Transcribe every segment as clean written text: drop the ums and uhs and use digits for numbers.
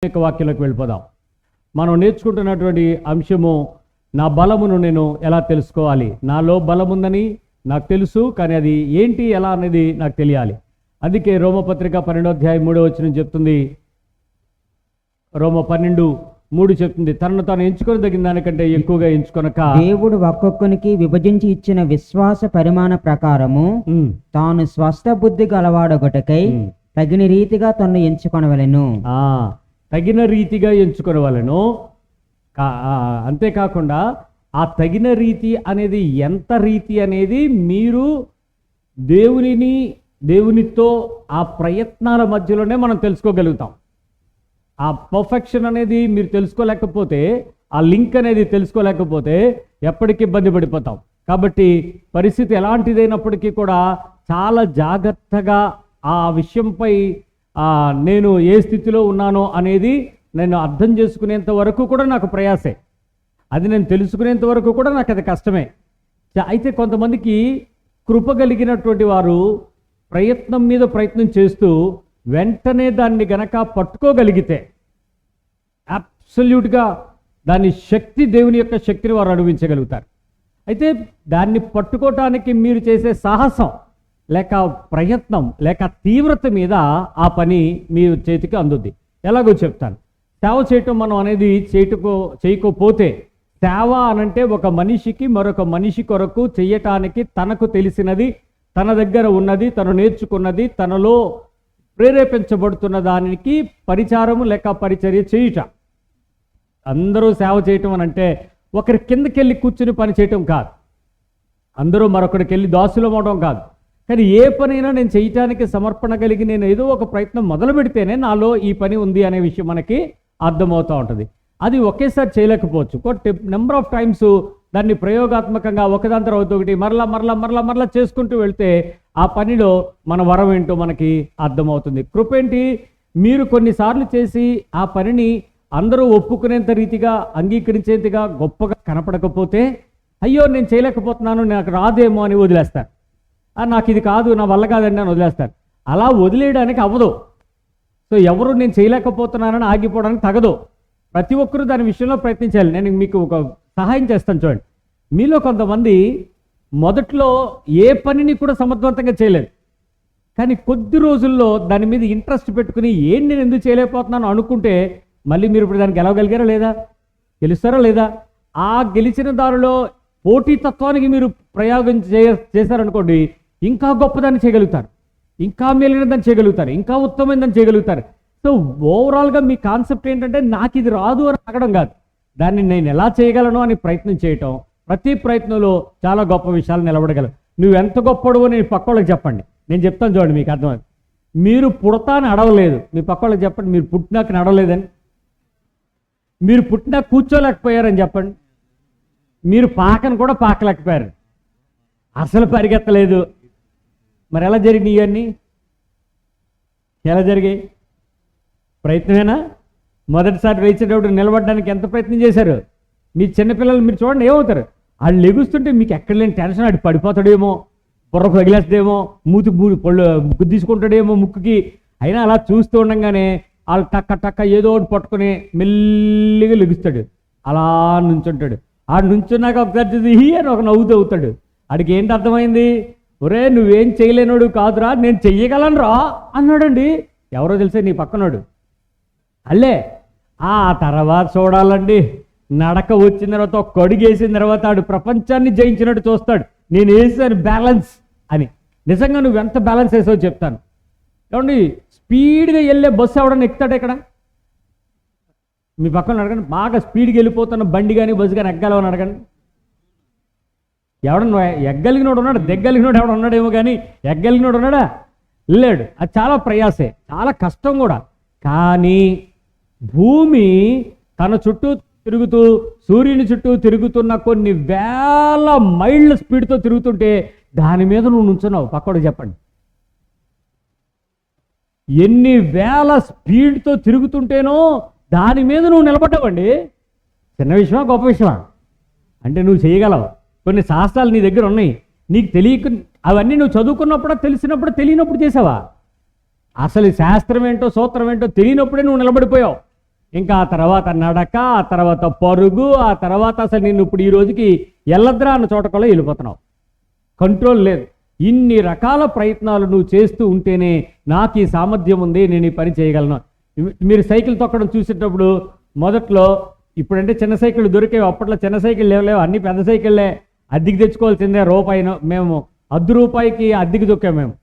వాక్యంలోకి వెళ్ళిపోదాం. మనం నేర్చుకుంటున్నటువంటి అంశము, నా బలమును నేను ఎలా తెలుసుకోవాలి. నాలో బలం ఉందని నాకు తెలుసు, కానీ అది ఏంటి ఎలా అనేది నాకు తెలియాలి. అందుకే రోమపత్రిక 12:3 చెప్తుంది, రోమ 12:3 చెప్తుంది, తనను తాను ఎంచుకొని తగిన దానికంటే ఎక్కువగా ఎంచుకొనక దేవుడు ఒక్కొక్కనికి విభజించి ఇచ్చిన విశ్వాస పరిమాణ ప్రకారము తాను స్వస్థ బుద్ధి గలవాడొకటకై తగిన రీతిగా తను ఎంచుకొనవలెను. తగిన రీతిగా ఎంచుకొనవలెను. అంతేకాకుండా ఆ తగిన రీతి అనేది ఎంత రీతి అనేది మీరు దేవునితో ఆ ప్రయత్నాల మధ్యలోనే మనం తెలుసుకోగలుగుతాం. ఆ పర్ఫెక్షన్ అనేది మీరు తెలుసుకోలేకపోతే, ఆ లింక్ అనేది తెలుసుకోలేకపోతే ఎప్పటికీ ఇబ్బంది పడిపోతాం. కాబట్టి పరిస్థితి ఎలాంటిదైనప్పటికీ కూడా చాలా జాగ్రత్తగా ఆ విషయంపై నేను ఏ స్థితిలో ఉన్నానో అనేది నేను అర్థం చేసుకునేంత వరకు కూడా నాకు ప్రయాసే. అది నేను తెలుసుకునేంత వరకు కూడా నాకు అది కష్టమే. అయితే కొంతమందికి కృప కలిగినటువంటి వారు ప్రయత్నం మీద ప్రయత్నం చేస్తూ వెంటనే దాన్ని గనక పట్టుకోగలిగితే అబ్సల్యూట్గా దాని శక్తి, దేవుని యొక్క శక్తిని వారు అనుభవించగలుగుతారు. అయితే దాన్ని పట్టుకోవటానికి మీరు చేసే సాహసం లేక ప్రయత్నం లేక తీవ్రత మీద ఆ పని మీ చేతికి అందుద్ది. ఎలాగో చెప్తాను. సేవ చేయటం మనం అనేది చేయకపోతే, సేవ అనంటే ఒక మనిషికి మరొక మనిషి కొరకు చేయటానికి తనకు తెలిసినది, తన దగ్గర ఉన్నది, తను నేర్చుకున్నది, తనలో ప్రేరేపించబడుతున్న దానికి పరిచారము లేక పరిచర్య చేయుట. అందరూ సేవ చేయటం అనంటే ఒకరి కిందకెళ్ళి కూర్చుని పని చేయటం కాదు, అందరూ మరొకరికి వెళ్ళి దాసులం అవడం కాదు. కానీ ఏ పనైనా నేను చేయటానికి సమర్పణ కలిగి నేను ఏదో ఒక ప్రయత్నం మొదలు పెడితేనే నాలో ఈ పని ఉంది అనే విషయం మనకి అర్థమవుతూ ఉంటుంది. అది ఒకేసారి చేయలేకపోవచ్చు. నెంబర్ ఆఫ్ టైమ్స్ దాన్ని ప్రయోగాత్మకంగా ఒకదాని తర్వాత ఒకటి మరలా చేసుకుంటూ వెళ్తే ఆ పనిలో మన వరం ఏంటో మనకి అర్థమవుతుంది. కృప ఏంటి? మీరు కొన్నిసార్లు చేసి ఆ పనిని అందరూ ఒప్పుకునేంత రీతిగా, అంగీకరించేంతగా గొప్పగా కనపడకపోతే, అయ్యో నేను చేయలేకపోతున్నాను, నాకు రాదేమో అని వదిలేస్తారు. నాకు ఇది కాదు, నా వల్ల కాదండి అని వదిలేస్తారు. అలా వదిలేయడానికి అవ్వదు. సో ఎవరు నేను చేయలేకపోతున్నానని ఆగిపోవడానికి తగదు. ప్రతి ఒక్కరూ దాని విషయంలో ప్రయత్నించాలి. నేను మీకు ఒక సహాయం చేస్తాను చూడండి. మీలో కొంతమంది మొదట్లో ఏ పనిని కూడా సమర్థవంతంగా చేయలేదు, కానీ కొద్ది రోజుల్లో దాని మీద ఇంట్రెస్ట్ పెట్టుకుని నేను ఎందుకు చేయలేకపోతున్నాను అనుకుంటే మళ్ళీ మీరు ఇప్పుడు దానికి గెలవగలిగారా లేదా? గెలుస్తారా లేదా? ఆ గెలిచిన దారిలో పోటీతత్వానికి మీరు ప్రయోగం చేశారనుకోండి, ఇంకా గొప్పదాన్ని చేయగలుగుతారు, ఇంకా మేలైనదాన్ని చేయగలుగుతారు, ఇంకా ఉత్తమైనదాన్ని చేయగలుగుతారు. సో ఓవరాల్గా మీ కాన్సెప్ట్ ఏంటంటే నాకు ఇది రాదు అని అడగడం కాదు, దాన్ని నేను ఎలా చేయగలను అని ప్రయత్నం చేయటం. ప్రతి ప్రయత్నంలో చాలా గొప్ప విషయాలు నిలబడగలవు. నువ్వు ఎంత గొప్పడవో నేను పక్కోళ్ళకి చెప్పండి, నేను చెప్తాను చూడండి, మీకు అర్థమైంది. మీరు పుడతాని అడవలేదు, మీ పక్కోళ్ళకి చెప్పండి. మీరు పుట్టినాక నడవలేదని, మీరు పుట్టినాక కూర్చోలేకపోయారని చెప్పండి. మీరు పాకను కూడా పాకలేకపోయారు, అసలు పరిగెత్తలేదు. మరి ఎలా జరిగినాయి ఇవన్నీ? ఎలా జరిగాయి? ప్రయత్నమేనా? మొదటిసారి వేసేటప్పుడు నిలబడడానికి ఎంత ప్రయత్నం చేశారు? మీ చిన్నపిల్లలు మీరు చూడండి, ఏమవుతారు? వాళ్ళు లెగుస్తుంటే మీకు ఎక్కడ లేని టెన్షన్, ఆడు పడిపోతాడేమో, బుర్రకు తగిలేస్తాడేమో, మూతి పళ్ళు తీసుకుంటాడేమో ముక్కుకి. అయినా అలా చూస్తూ ఉండగానే వాళ్ళు టక్క ఏదో ఒకటి పట్టుకుని మెల్లిగా లెగుస్తాడు, అలా నుంచుంటాడు. ఆడు నుంచున్నాక ఒకసారి హీ అని ఒక నవ్వుతూ అవుతాడు. ఆడికి ఏంటి అర్థమైంది? ఒరే నువ్వేం చేయలేనోడు కాదురా, నేను చెయ్యగలను రా అన్నాడండి. ఎవరో తెలిసే? నీ పక్కనోడు. అల్లే ఆ తర్వాత చూడాలండి, నడక వచ్చిన తర్వాత ఒక అడుగు వేసిన తర్వాత ఆడు ప్రపంచాన్ని జయించినట్టు చూస్తాడు. నేను వేసాను బ్యాలెన్స్ అని. నిజంగా నువ్వు ఎంత బ్యాలెన్స్ వేసావో చెప్తాను. ఏమండి, స్పీడ్గా వెళ్ళే బస్సు ఎవడన్నా ఎక్కుతాడు ఇక్కడ? మీ పక్కన అడగండి. బాగా స్పీడ్గా వెళ్ళిపోతున్న బండి కానీ బస్సు కానీ ఎగ్గాలని అడగండి. ఎవడన్నా ఎగ్గలిగినోడు ఉన్నాడు, దెగ్గలిగినోడు ఎవడ ఉన్నాడేమో, కానీ ఎగ్గలిగినోడు ఉన్నాడా? లేడు. అది చాలా ప్రయాసే, చాలా కష్టం కూడా. కానీ భూమి తన చుట్టూ తిరుగుతూ, సూర్యుని చుట్టూ తిరుగుతున్న కొన్ని వేల మైళ్ళ స్పీడ్తో తిరుగుతుంటే దాని మీద నువ్వు నుంచున్నావు. పక్కోడు చెప్పండి, ఎన్ని వేల స్పీడ్తో తిరుగుతుంటేనో దాని మీద నువ్వు నిలబడ్డావండి. చిన్న విషయమా గొప్ప విషయమా? అంటే నువ్వు చేయగలవు. కొన్ని శాస్త్రాలు నీ దగ్గర ఉన్నాయి, నీకు తెలియక అవన్నీ నువ్వు చదువుకున్నప్పుడు, తెలిసినప్పుడు, తెలియనప్పుడు చేసావా? అసలు శాస్త్రం ఏంటో సూత్రం ఏంటో తెలియనప్పుడే నువ్వు నిలబడిపోయావు. ఇంకా ఆ తర్వాత నడక, ఆ తర్వాత పరుగు, ఆ తర్వాత అసలు నేను ఇప్పుడు ఈ రోజుకి ఎల్లద్రా అన్న చోటకల్లో వెళ్ళిపోతున్నావు. కంట్రోల్ లేదు. ఇన్ని రకాల ప్రయత్నాలు నువ్వు చేస్తూ ఉంటేనే నాకు ఈ సామర్థ్యం ఉంది, నేను ఈ పని చేయగలను. మీరు సైకిల్ తొక్కడం చూసేటప్పుడు మొదట్లో, ఇప్పుడంటే చిన్న సైకిళ్ళు దొరికేవి, అప్పట్లో చిన్న సైకిళ్ళు లేవు, అన్ని పెద్ద సైకిళ్ళే. అద్దెకి తెచ్చుకోవాల్సిందే. రూపాయిను మేము ₹10 అద్దెకి తొక్కాము. మేము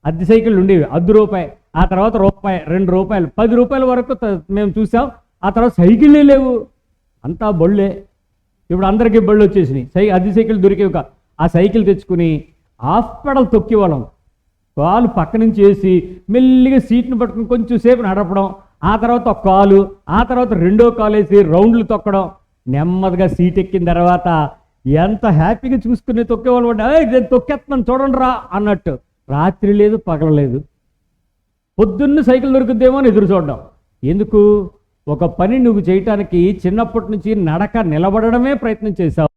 అద్దె సైకిళ్ళు ఉండేవి ₹10. ఆ తర్వాత రూపాయి, ₹2, ₹10 వరకు మేము చూసాం. ఆ తర్వాత సైకిళ్ళే లేవు, అంతా బళ్ళే. ఇప్పుడు అందరికీ బళ్ళు వచ్చేసినాయి. అద్దె సైకిల్ దొరికేవి కాదు. ఆ సైకిల్ తెచ్చుకుని హాఫ్ పెడల్ తొక్కేవాళ్ళం. కాలు పక్క నుంచి వేసి మెల్లిగా సీట్ను పట్టుకుని కొంచెం సేపు నడపడం, ఆ తర్వాత ఒక కాలు, ఆ తర్వాత రెండో కాలు వేసి రౌండ్లు తొక్కడం. నెమ్మదిగా సీట్ ఎక్కిన తర్వాత ఎంత హ్యాపీగా చూసుకుని తొక్కేవాళ్ళు. నేను తొక్కేస్తున్నాను చూడండి రా అన్నట్టు. రాత్రి లేదు, పగలలేదు. పొద్దున్న సైకిల్ దొరుకుద్దేమో అని ఎదురు చూడడం. ఎందుకు? ఒక పని నువ్వు చేయటానికి చిన్నప్పటి నుంచి నడక, నిలబడడమే ప్రయత్నం చేశావు.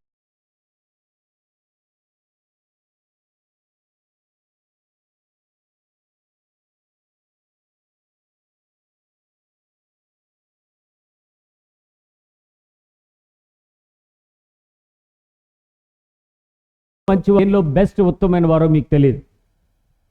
మంచి వారిలో బెస్ట్, ఉత్తమమైన వారో మీకు తెలియదు.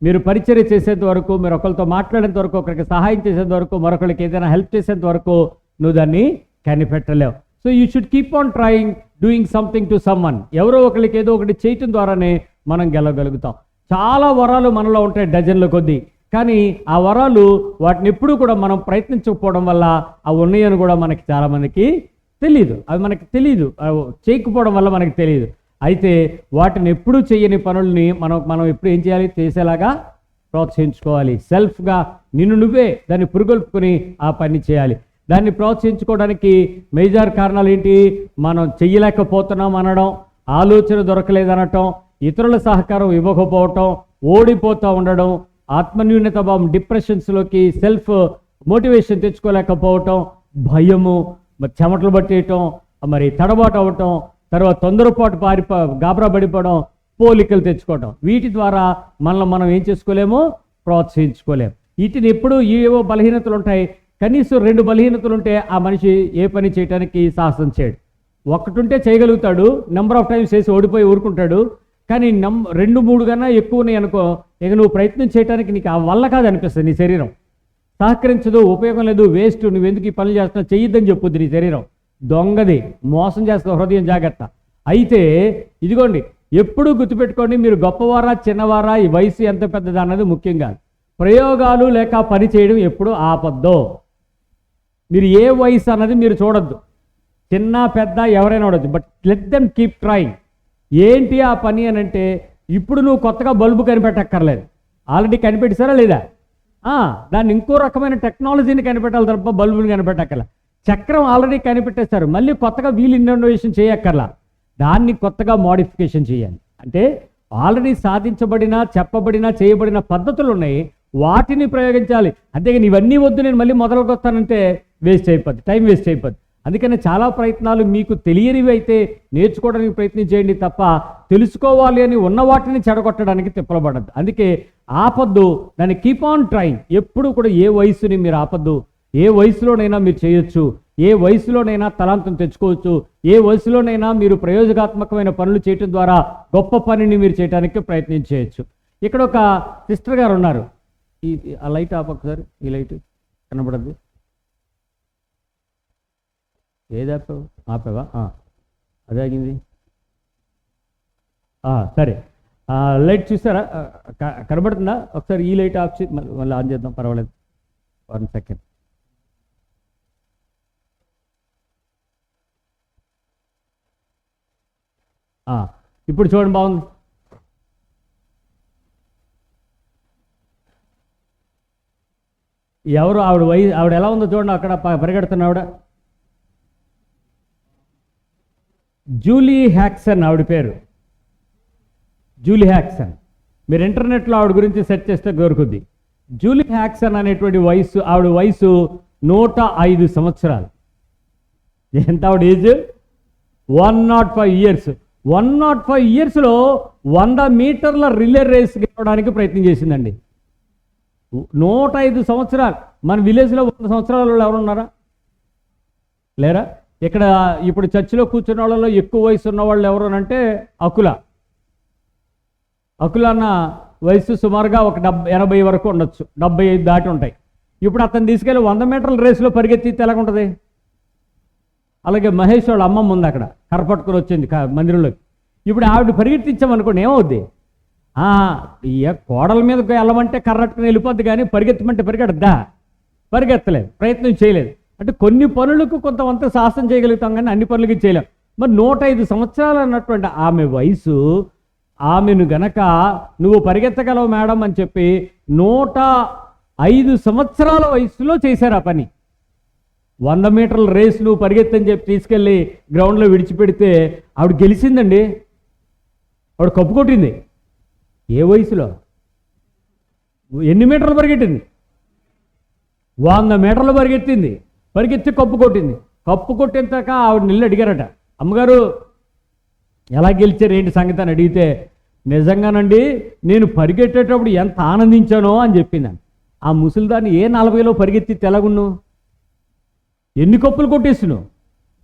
మీరు పరిచర్య చేసేంత వరకు, మీరు ఒకరితో మాట్లాడేంత వరకు, ఒకరికి సహాయం చేసేంత వరకు, మరొకరికి ఏదైనా హెల్ప్ చేసేంత వరకు నువ్వు దాన్ని కనిపెట్టలేవు. So you should keep on trying doing something to someone. ఎవరో ఒకరికి ఏదో ఒకటి చేయటం ద్వారానే మనం గెలవగలుగుతాం. చాలా వరాలు మనలో ఉంటాయి, డజన్ల కొద్దీ. కానీ ఆ వరాలు, వాటిని ఎప్పుడూ కూడా మనం ప్రయత్నించకపోవడం వల్ల ఆ ఉన్నాయని కూడా మనకి చాలామందికి తెలియదు. అవి మనకి తెలియదు, చేయకపోవడం వల్ల మనకి తెలియదు. అయితే వాటిని ఎప్పుడూ చేయని పనుల్ని మనం ఎప్పుడు ఏం చేయాలి? చేసేలాగా ప్రోత్సహించుకోవాలి. సెల్ఫ్గా నిన్ను నువ్వే దాన్ని పురుగొల్పుకొని ఆ పని చేయాలి. దాన్ని ప్రోత్సహించుకోవడానికి మేజర్ కారణాలు ఏంటి? మనం చెయ్యలేకపోతున్నాం అనడం, ఆలోచన దొరకలేదనటం, ఇతరుల సహకారం ఇవ్వకపోవటం, ఓడిపోతూ ఉండడం, ఆత్మన్యూన్యత భావం, డిప్రెషన్స్లోకి సెల్ఫ్ మోటివేషన్ తెచ్చుకోలేకపోవటం, భయము, చెమటలు పట్టేయటం, మరి తడబాటు అవ్వటం, తర్వాత తొందరపాటు గాబరా పడిపోవడం, పోలికలు తెచ్చుకోవడం. వీటి ద్వారా మనం ఏం చేసుకోలేమో? ప్రోత్సహించుకోలేము. వీటిని ఎప్పుడు ఏవో బలహీనతలు ఉంటాయి. కనీసం 2 బలహీనతలు ఉంటే ఆ మనిషి ఏ పని చేయడానికి సాహసం చేయడు. ఒకటి ఉంటే చేయగలుగుతాడు, నెంబర్ ఆఫ్ టైమ్స్ చేసి ఓడిపోయి ఊరుకుంటాడు. కానీ 2-3 కన్నా ఎక్కువ ఉన్నాయి అనుకో, ఇక నువ్వు ప్రయత్నం చేయడానికి నీకు ఆ వల్ల కాదు అనిపిస్తుంది. నీ శరీరం సహకరించదు, ఉపయోగం లేదు, వేస్ట్, నువ్వెందుకు ఈ పనులు చేస్తున్నావు, చెయ్యొద్దని చెప్పుద్ది నీ శరీరం. దొంగది, మోసం చేస్తావు హృదయం, జాగ్రత్త. అయితే ఇదిగోండి, ఎప్పుడూ గుర్తుపెట్టుకోండి, మీరు గొప్పవారా చిన్నవారా, ఈ వయసు ఎంత పెద్దదా అన్నది ముఖ్యం కాదు. ప్రయోగాలు లేక పని చేయడం ఎప్పుడు ఆపద్దో. మీరు ఏ వయసు అన్నది మీరు చూడొద్దు. చిన్న పెద్ద ఎవరైనా ఉండొచ్చు, but let them keep trying. ఏంటి ఆ పని అని అంటే, ఇప్పుడు నువ్వు కొత్తగా బల్బు కనిపెట్టక్కర్లేదు, ఆల్రెడీ కనిపెట్టారా లేదా? దాన్ని ఇంకో రకమైన టెక్నాలజీని కనిపెట్టాలి తప్ప బల్బుని కనిపెట్టక్కర్లా. చక్రం ఆల్రెడీ కనిపెట్టేస్తారు, మళ్ళీ కొత్తగా వీల్ ఇన్నోవేషన్ చేయక్కర్లా, దాన్ని కొత్తగా మోడిఫికేషన్ చేయాలి. అంటే ఆల్రెడీ సాధించబడిన, చెప్పబడిన, చేయబడిన పద్ధతులు ఉన్నాయి, వాటిని ప్రయోగించాలి. అంతేగాని ఇవన్నీ వద్దు, నేను మళ్ళీ మొదలుకు వస్తానంటే వేస్ట్ అయిపోద్ది, టైం వేస్ట్ అయిపోద్ది. అందుకని చాలా ప్రయత్నాలు మీకు తెలియనివి అయితే నేర్చుకోవడానికి ప్రయత్నం చేయండి తప్ప తెలుసుకోవాలి అని ఉన్న వాటిని చెడగొట్టడానికి తిప్పలబడద్దు. అందుకే ఆపద్దు, దాన్ని కీప్ ఆన్ ట్రైయింగ్. ఎప్పుడు కూడా ఏ వయసుని మీరు ఆపద్దు. ఏ వయసులోనైనా మీరు చేయొచ్చు, ఏ వయసులోనైనా తలాంతం తెచ్చుకోవచ్చు, ఏ వయసులోనైనా మీరు ప్రయోజనాత్మకమైన పనులు చేయటం ద్వారా గొప్ప పనిని మీరు చేయడానికి ప్రయత్నం చేయొచ్చు. ఇక్కడ ఒక సిస్టర్ గారు ఉన్నారు. ఆ లైట్ ఆప ఒకసారి, ఈ లైట్ కనబడద్దు. ఏది ఆపావు? ఆపావా? అదే ఆగింది. సరే, లైట్ చూసారా? కనబడుతుందా? ఒకసారి ఈ లైట్ ఆఫ్ చేసి మళ్ళీ ఆన్ చేద్దాం, పర్వాలేదు. 1 సెకండ్. ఇప్పుడు చూడండి, బాగుంది. ఎవరు ఆవిడ ఆవిడ ఎలా ఉందో చూడండి, అక్కడ పరిగెడుతున్న ఆవిడ జూలీ హ్యాక్సన్, ఆవిడ పేరు జూలీ హ్యాక్సన్. మీరు ఇంటర్నెట్లో ఆవిడ గురించి సెర్చ్ చేస్తే దొరుకుద్ది. జూలీ హ్యాక్సన్ అనేటువంటి వయసు, ఆవిడ వయసు 105 సంవత్సరాలు. ఎంత ఆవిడ ఏజ్? 105 ఇయర్స్. 105 ఇయర్స్లో 100 మీటర్ల రిలే రేస్ గెలవడానికి ప్రయత్నం చేసిందండి. 105 సంవత్సరాలు. మన విలేజ్లో 100 సంవత్సరాల వాళ్ళు ఎవరున్నారా? లేరా? ఇక్కడ ఇప్పుడు చర్చిలో కూర్చున్న వాళ్ళలో ఎక్కువ వయసు ఉన్న వాళ్ళు ఎవరు అంటే అకుల అన్న వయసు సుమారుగా ఒక 80 వరకు ఉండొచ్చు, 75 దాటి ఉంటాయి. ఇప్పుడు అతను తీసుకెళ్ళి 100 మీటర్ల రేసులో పరిగెత్తితే ఎలాగుంటుంది? అలాగే మహేష్ వాళ్ళ అమ్మమ్మ ఉంది అక్కడ, కరపట్టుకుని వచ్చింది మందిరంలోకి. ఇప్పుడు ఆవిడ పరిగెత్తించామనుకోండి ఏమవుద్ది? కోడల మీదకి వెళ్ళమంటే కర్రట్టుకుని వెళ్ళిపోద్ది, కానీ పరిగెత్తమంటే పరిగెడద్దా? పరిగెత్తలేదు, ప్రయత్నం చేయలేదు. అంటే కొన్ని పనులకు కొంతమంత సాహసం చేయగలుగుతాం, కానీ అన్ని పనులకి చేయలేం. మరి 105 సంవత్సరాలు అన్నటువంటి ఆమె వయసు, ఆమెను గనక నువ్వు పరిగెత్తగలవు మేడం అని చెప్పి 105 సంవత్సరాల వయసులో చేశారు ఆ పని. 100 మీటర్ల రేస్ నువ్వు పరిగెత్తని చెప్పి తీసుకెళ్ళి గ్రౌండ్లో విడిచిపెడితే ఆవిడ గెలిచిందండి. ఆవిడ కప్పు కొట్టింది. ఏ వయసులో? ఎన్ని మీటర్లు పరిగెట్టింది? 100 మీటర్లు పరిగెత్తింది. పరిగెత్తి కప్పు కొట్టింది. కప్పు కొట్టేంతాక ఆవిడ నిల్లు అడిగారట, అమ్మగారు ఎలా గెలిచారు ఏంటి సంగతి అని అడిగితే, నిజంగానండి నేను పరిగెట్టేటప్పుడు ఎంత ఆనందించానో అని చెప్పింది. ఆ ముసలిదాన్ని ఏ 40లో పరిగెత్తి తెలగున్ను? ఎన్ని కప్పులు కొట్టేస్తున్నావు?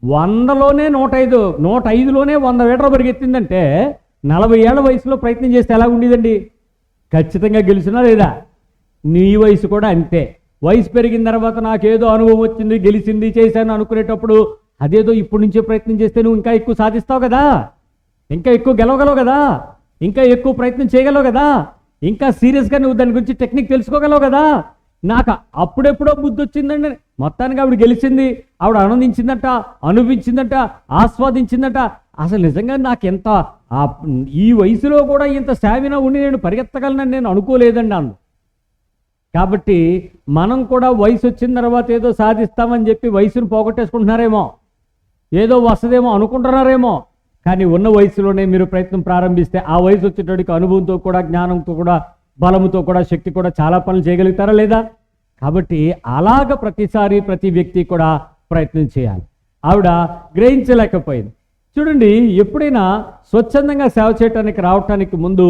100లోనే 105, 105లోనే 100 మీటర్లు పరిగెత్తిందంటే 40 ఏళ్ల వయసులో ప్రయత్నం చేస్తే ఎలా ఉండేదండి? ఖచ్చితంగా గెలిచినా లేదా? నీ వయసు కూడా అంతే. వయసు పెరిగిన తర్వాత నాకేదో అనుభవం వచ్చింది, గెలిచింది, చేశాను అనుకునేటప్పుడు అదేదో ఇప్పటి నుంచే ప్రయత్నం చేస్తే నువ్వు ఇంకా ఎక్కువ సాధిస్తావు కదా, ఇంకా ఎక్కువ గెలవగలవు కదా, ఇంకా ఎక్కువ ప్రయత్నం చేయగలవు కదా, ఇంకా సీరియస్గా నువ్వు దాని గురించి టెక్నిక్ తెలుసుకోగలవు కదా. నాకు అప్పుడెప్పుడో బుద్ధి వచ్చిందండి. మొత్తానికి ఆవిడ గెలిచింది, ఆవిడ ఆనందించిందట, అనిపించిందట, ఆస్వాదించిందట. అసలు నిజంగా నాకెంత ఈ వయసులో కూడా ఇంత స్టామినా ఉండి నేను పరిగెత్తగలనని నేను అనుకోలేదండి అందు. కాబట్టి మనం కూడా వయసు వచ్చిన తర్వాత ఏదో సాధిస్తామని చెప్పి వయసును పోగొట్టేసుకుంటున్నారేమో, ఏదో వస్తుందేమో అనుకుంటున్నారేమో. కానీ ఉన్న వయసులోనే మీరు ప్రయత్నం ప్రారంభిస్తే ఆ వయసు వచ్చేటప్పటికి అనుభవంతో కూడా, జ్ఞానంతో కూడా, బలముతో కూడా, శక్తి కూడా చాలా పనులు చేయగలుగుతారా లేదా? కాబట్టి అలాగ ప్రతిసారి ప్రతి వ్యక్తి కూడా ప్రయత్నం చేయాలి. ఆవిడ గ్రహించలేకపోయింది. చూడండి, ఎప్పుడైనా స్వచ్ఛందంగా సేవ చేయడానికి రావటానికి ముందు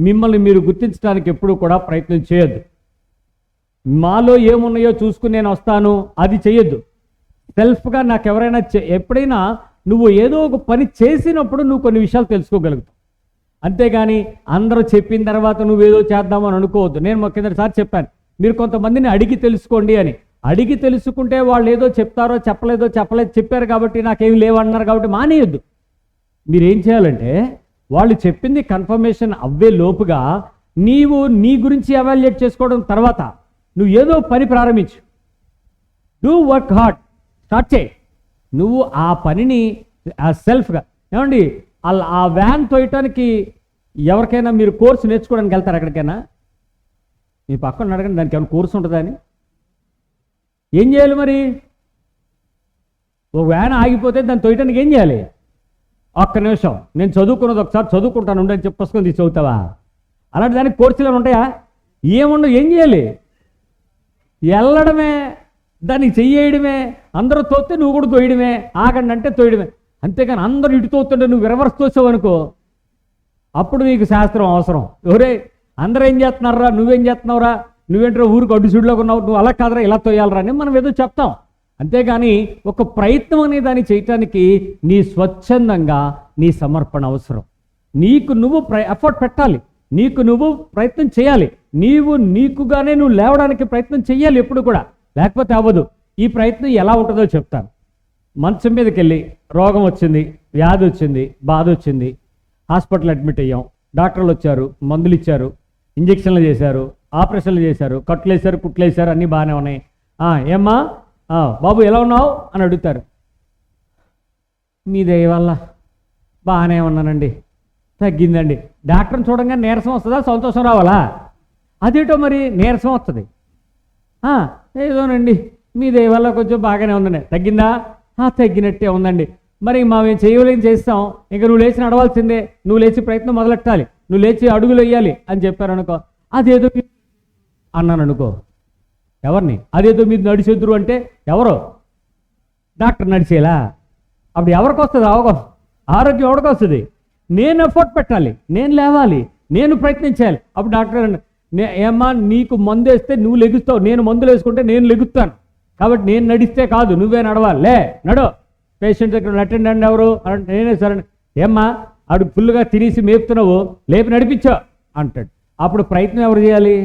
మిమ్మల్ని మీరు గుర్తించడానికి ఎప్పుడూ కూడా ప్రయత్నం చేయొద్దు. మాలో ఏమున్నాయో చూసుకుని నేను వస్తాను అది చేయొద్దు. సెల్ఫ్గా నాకు ఎవరైనా ఎప్పుడైనా నువ్వు ఏదో ఒక పని చేసినప్పుడు నువ్వు కొన్ని విషయాలు తెలుసుకోగలుగుతావు. అంతేగాని అందరూ చెప్పిన తర్వాత నువ్వేదో చేద్దామని అనుకోవద్దు. నేను కిందసారి చెప్పాను, మీరు కొంతమందిని అడిగి తెలుసుకోండి అని. అడిగి తెలుసుకుంటే వాళ్ళు ఏదో చెప్తారో చెప్పలేదు చెప్పారు కాబట్టి నాకేమి లేవన్నారు కాబట్టి మానేయొద్దు. మీరేం చేయాలంటే వాళ్ళు చెప్పింది కన్ఫర్మేషన్ అవ్వే లోపుగా నీవు నీ గురించి ఎవాల్యుయేట్ చేసుకోవడం తర్వాత నువ్వు ఏదో పని ప్రారంభించు. డూ వర్క్ హార్డ్, స్టార్ట్ చేయి. నువ్వు ఆ పనిని సెల్ఫ్గా ఏమండి, ఆ వ్యాన్ తోయటానికి ఎవరికైనా మీరు కోర్సు నేర్చుకోవడానికి వెళ్తారు ఎక్కడికైనా? మీ పక్కన అడగండి, దానికి ఏమైనా కోర్సు ఉంటుందా అని. ఏం చేయాలి మరి? ఒక వ్యాన్ ఆగిపోతే దాన్ని తోయటానికి ఏం చేయాలి? ఒక్క నిమిషం నేను చదువుకున్నది ఒకసారి చదువుకుంటాను ఉండని చెప్పి పుస్తకం తీసి చదువుతావా? అలాంటి దానికి కోర్సులు ఉంటాయా? ఏముండవు. ఏం చేయాలి? వెళ్ళడమే, దానికి చెయ్యడమే. అందరూ తోస్తే నువ్వు కూడా తోయడమే, ఆగండి అంటే తోయడమే. అంతేగాని అందరూ ఇటు తోస్తుంటే నువ్వు రివర్స్ తోసావు అనుకో, అప్పుడు నీకు శాస్త్రం అవసరం. ఎవరే అందరూ ఏం చేస్తున్నారా, నువ్వేం చేస్తున్నావురా, నువ్వేంటారా ఊరికి అడ్డుసుడిలోకి ఉన్నావు, నువ్వు అలా కాదరా ఇలా తోయాలరా అని మనం ఏదో చెప్తాం. అంతేగాని ఒక ప్రయత్నం అనే దాన్ని చేయటానికి నీ స్వచ్ఛందంగా నీ సమర్పణ అవసరం. నీకు నువ్వు ఎఫర్ట్ పెట్టాలి, నీకు నువ్వు ప్రయత్నం చేయాలి. నీకుగానే నువ్వు లేవడానికి ప్రయత్నం చేయాలి ఎప్పుడు కూడా, లేకపోతే అవ్వదు. ఈ ప్రయత్నం ఎలా ఉంటుందో చెప్తాను. మంచం మీదకి వెళ్ళి రోగం వచ్చింది, వ్యాధి వచ్చింది, బాధ వచ్చింది, హాస్పిటల్ అడ్మిట్ అయ్యాం, డాక్టర్లు వచ్చారు, మందులు ఇచ్చారు, ఇంజక్షన్లు చేశారు, ఆపరేషన్లు చేశారు, కట్లు వేశారు, కుట్లు వేశారు, అన్నీ బాగానే ఉన్నాయి. ఏమ్మా బాబు ఎలా ఉన్నావు అని అడుగుతారు. మీ దయ వల్ల బాగానే ఉన్నానండి, తగ్గిందండి. డాక్టర్ని చూడంగా నీరసం వస్తుందా, సంతోషం రావాలా? అదేటో మరి నీరసం వస్తుంది. ఏదోనండి మీ దయ వల్ల కొంచెం బాగానే ఉందండి. తగ్గిందా? తగ్గినట్టే ఉందండి. మరి మేము చేయలేని చేస్తాం, ఇంకా నువ్వు లేచి నడవాల్సిందే, నువ్వు లేచి ప్రయత్నం మొదలెట్టాలి, నువ్వు లేచి అడుగులు వేయాలి అని చెప్పారు అనుకో. అదేదో అన్నాను అనుకో, ఎవరిని? అదేదో మీరు నడిచేద్దరు అంటే ఎవరో డాక్టర్ నడిచేలా? అప్పుడు ఎవరికి వస్తుంది ఆరోగ్యం? ఎవరికి వస్తుంది? నేను ఎఫర్ట్ పెట్టాలి, నేను లేవాలి, నేను ప్రయత్నించాలి. అప్పుడు డాక్టర్ ఏమ్మా నీకు మందు వేస్తే నువ్వు లెగుస్తావు, నేను మందులు వేసుకుంటే నేను లెగుస్తాను. కాబట్టి నేను నడిస్తే కాదు, నువ్వే నడవాలి, లే నడు. పేషెంట్ దగ్గర అటెండెంట్ ఎవరు అంటే నేనే సార్. ఏమ్మా ఆడు ఫుల్గా తినేసి మేపుతున్నావు, లేపి నడిపించో అంటాడు. అప్పుడు ప్రయత్నం ఎవరు చేయాలి?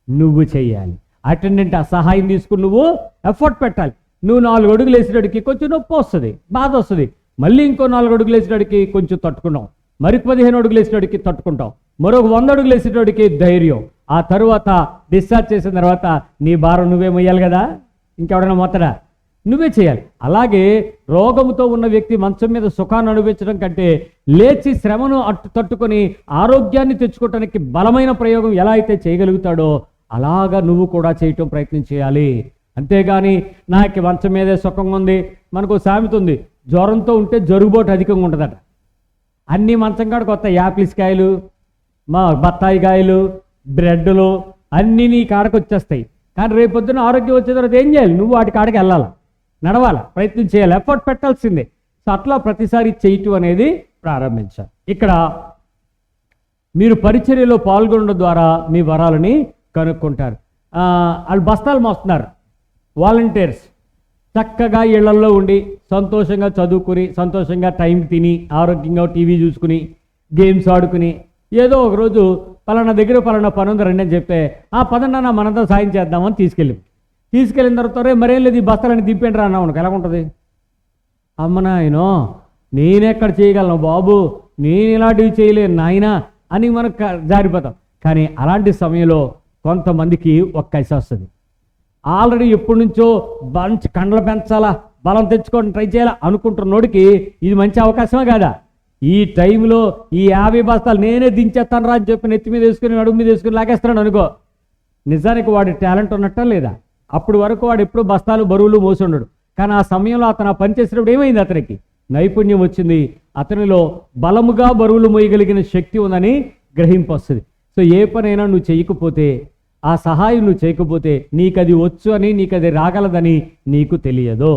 నువ్వు చేయాలి. అటెండెంట్ ఆ సహాయం తీసుకుని నువ్వు ఎఫర్ట్ పెట్టాలి. నువ్వు 4 అడుగులు వేసేటడికి కొంచెం నొప్పి వస్తుంది, బాధ వస్తుంది. మళ్ళీ ఇంకో 4 అడుగులు వేసేటడికి కొంచెం తట్టుకున్నావు, మరి 15 అడుగులు వేసేటడికి తట్టుకుంటావు, మరొక 100 అడుగులు వేసేటడికి ధైర్యం. ఆ తర్వాత డిశ్చార్జ్ చేసిన తర్వాత నీ భారం నువ్వే మొయ్యాలి కదా, ఇంకెవడైనా మొత్తడా? నువ్వే చేయాలి. అలాగే రోగముతో ఉన్న వ్యక్తి మంచం మీద సుఖాన్ని అనుభవించడం కంటే లేచి శ్రమను తట్టుకొని ఆరోగ్యాన్ని తెచ్చుకోవటానికి బలమైన ప్రయోగం ఎలా అయితే చేయగలుగుతాడో అలాగా నువ్వు కూడా చేయటం ప్రయత్నం చేయాలి. అంతేగాని నాకు మంచం మీదే సుఖంగా ఉంది. మనకు సామెత ఉంది, జ్వరంతో ఉంటే జరుగుబాటు అధికంగా ఉంటుందట. అన్ని మంచం కాడికి వస్తాయి, యాపిల్స్ కాయలు, మా బత్తాయి కాయలు, బ్రెడ్లు అన్నీ నీ కాడకు వచ్చేస్తాయి. కానీ రేపు పొద్దున ఆరోగ్యం వచ్చే తర్వాత ఏం చేయాలి? నువ్వు వాటి కాడికి వెళ్ళాలి, నడవాలి, ప్రయత్నం చేయాలి, ఎఫర్ట్ పెట్టాల్సిందే. సో అట్లా ప్రతిసారి చేయటం అనేది ప్రారంభించాలి. ఇక్కడ మీరు పరిచర్యలో పాల్గొనడం ద్వారా మీ వరాలని కనుక్కుంటారు. వాళ్ళు బస్తాలు మోస్తున్నారు, వాలంటీర్స్ చక్కగా ఇళ్లల్లో ఉండి సంతోషంగా చదువుకుని, సంతోషంగా టైం తిని, ఆరోగ్యంగా టీవీ చూసుకుని, గేమ్స్ ఆడుకుని, ఏదో ఒకరోజు పలానా దగ్గర పలానా పని ఉంది రండి అని చెప్తే, ఆ పదన్నా మనంతా సాయం చేద్దామని తీసుకెళ్ళిన తర్వాత మరేం లేదు ఈ బస్తాలని దింపేంటి రా అన్నా మనకు ఎలా ఉంటుంది? అమ్మ నాయనో నేనెక్కడ చేయగలను బాబు, నేను ఇలాంటివి చేయలేను నాయనా అని మనకు జారిపోతాం. కానీ అలాంటి సమయంలో కొంతమందికి ఒక కసి వస్తుంది. ఆల్రెడీ ఎప్పటి నుంచో మంచి కండలు పెంచాలా, బలం తెచ్చుకోవడం ట్రై చేయాలా అనుకుంటున్నోడికి ఇది మంచి అవకాశమే కాదా? ఈ టైంలో ఈ 50 బస్తాలు నేనే దించేస్తాను రా అని చెప్పి నెత్తి మీద వేసుకుని నడుము మీద వేసుకుని లాగేస్తున్నాడు అనుకో, నిజానికి వాడి టాలెంట్ ఉన్నట్ట లేదా? అప్పుడు వరకు వాడు ఎప్పుడు బస్తాలు బరువులు మోసుండడు. కానీ ఆ సమయంలో అతను పని చేసినప్పుడు ఏమైంది? అతనికి నైపుణ్యం వచ్చింది, అతనిలో బలముగా బరువులు మోయగలిగిన శక్తి ఉందని గ్రహింపు వస్తుంది. సో ఏ పనైనా నువ్వు చేయకపోతే, ఆ సహాయం నువ్వు చేయకపోతే నీకు అది వచ్చు అని, నీకు అది రాగలదని నీకు తెలియదు.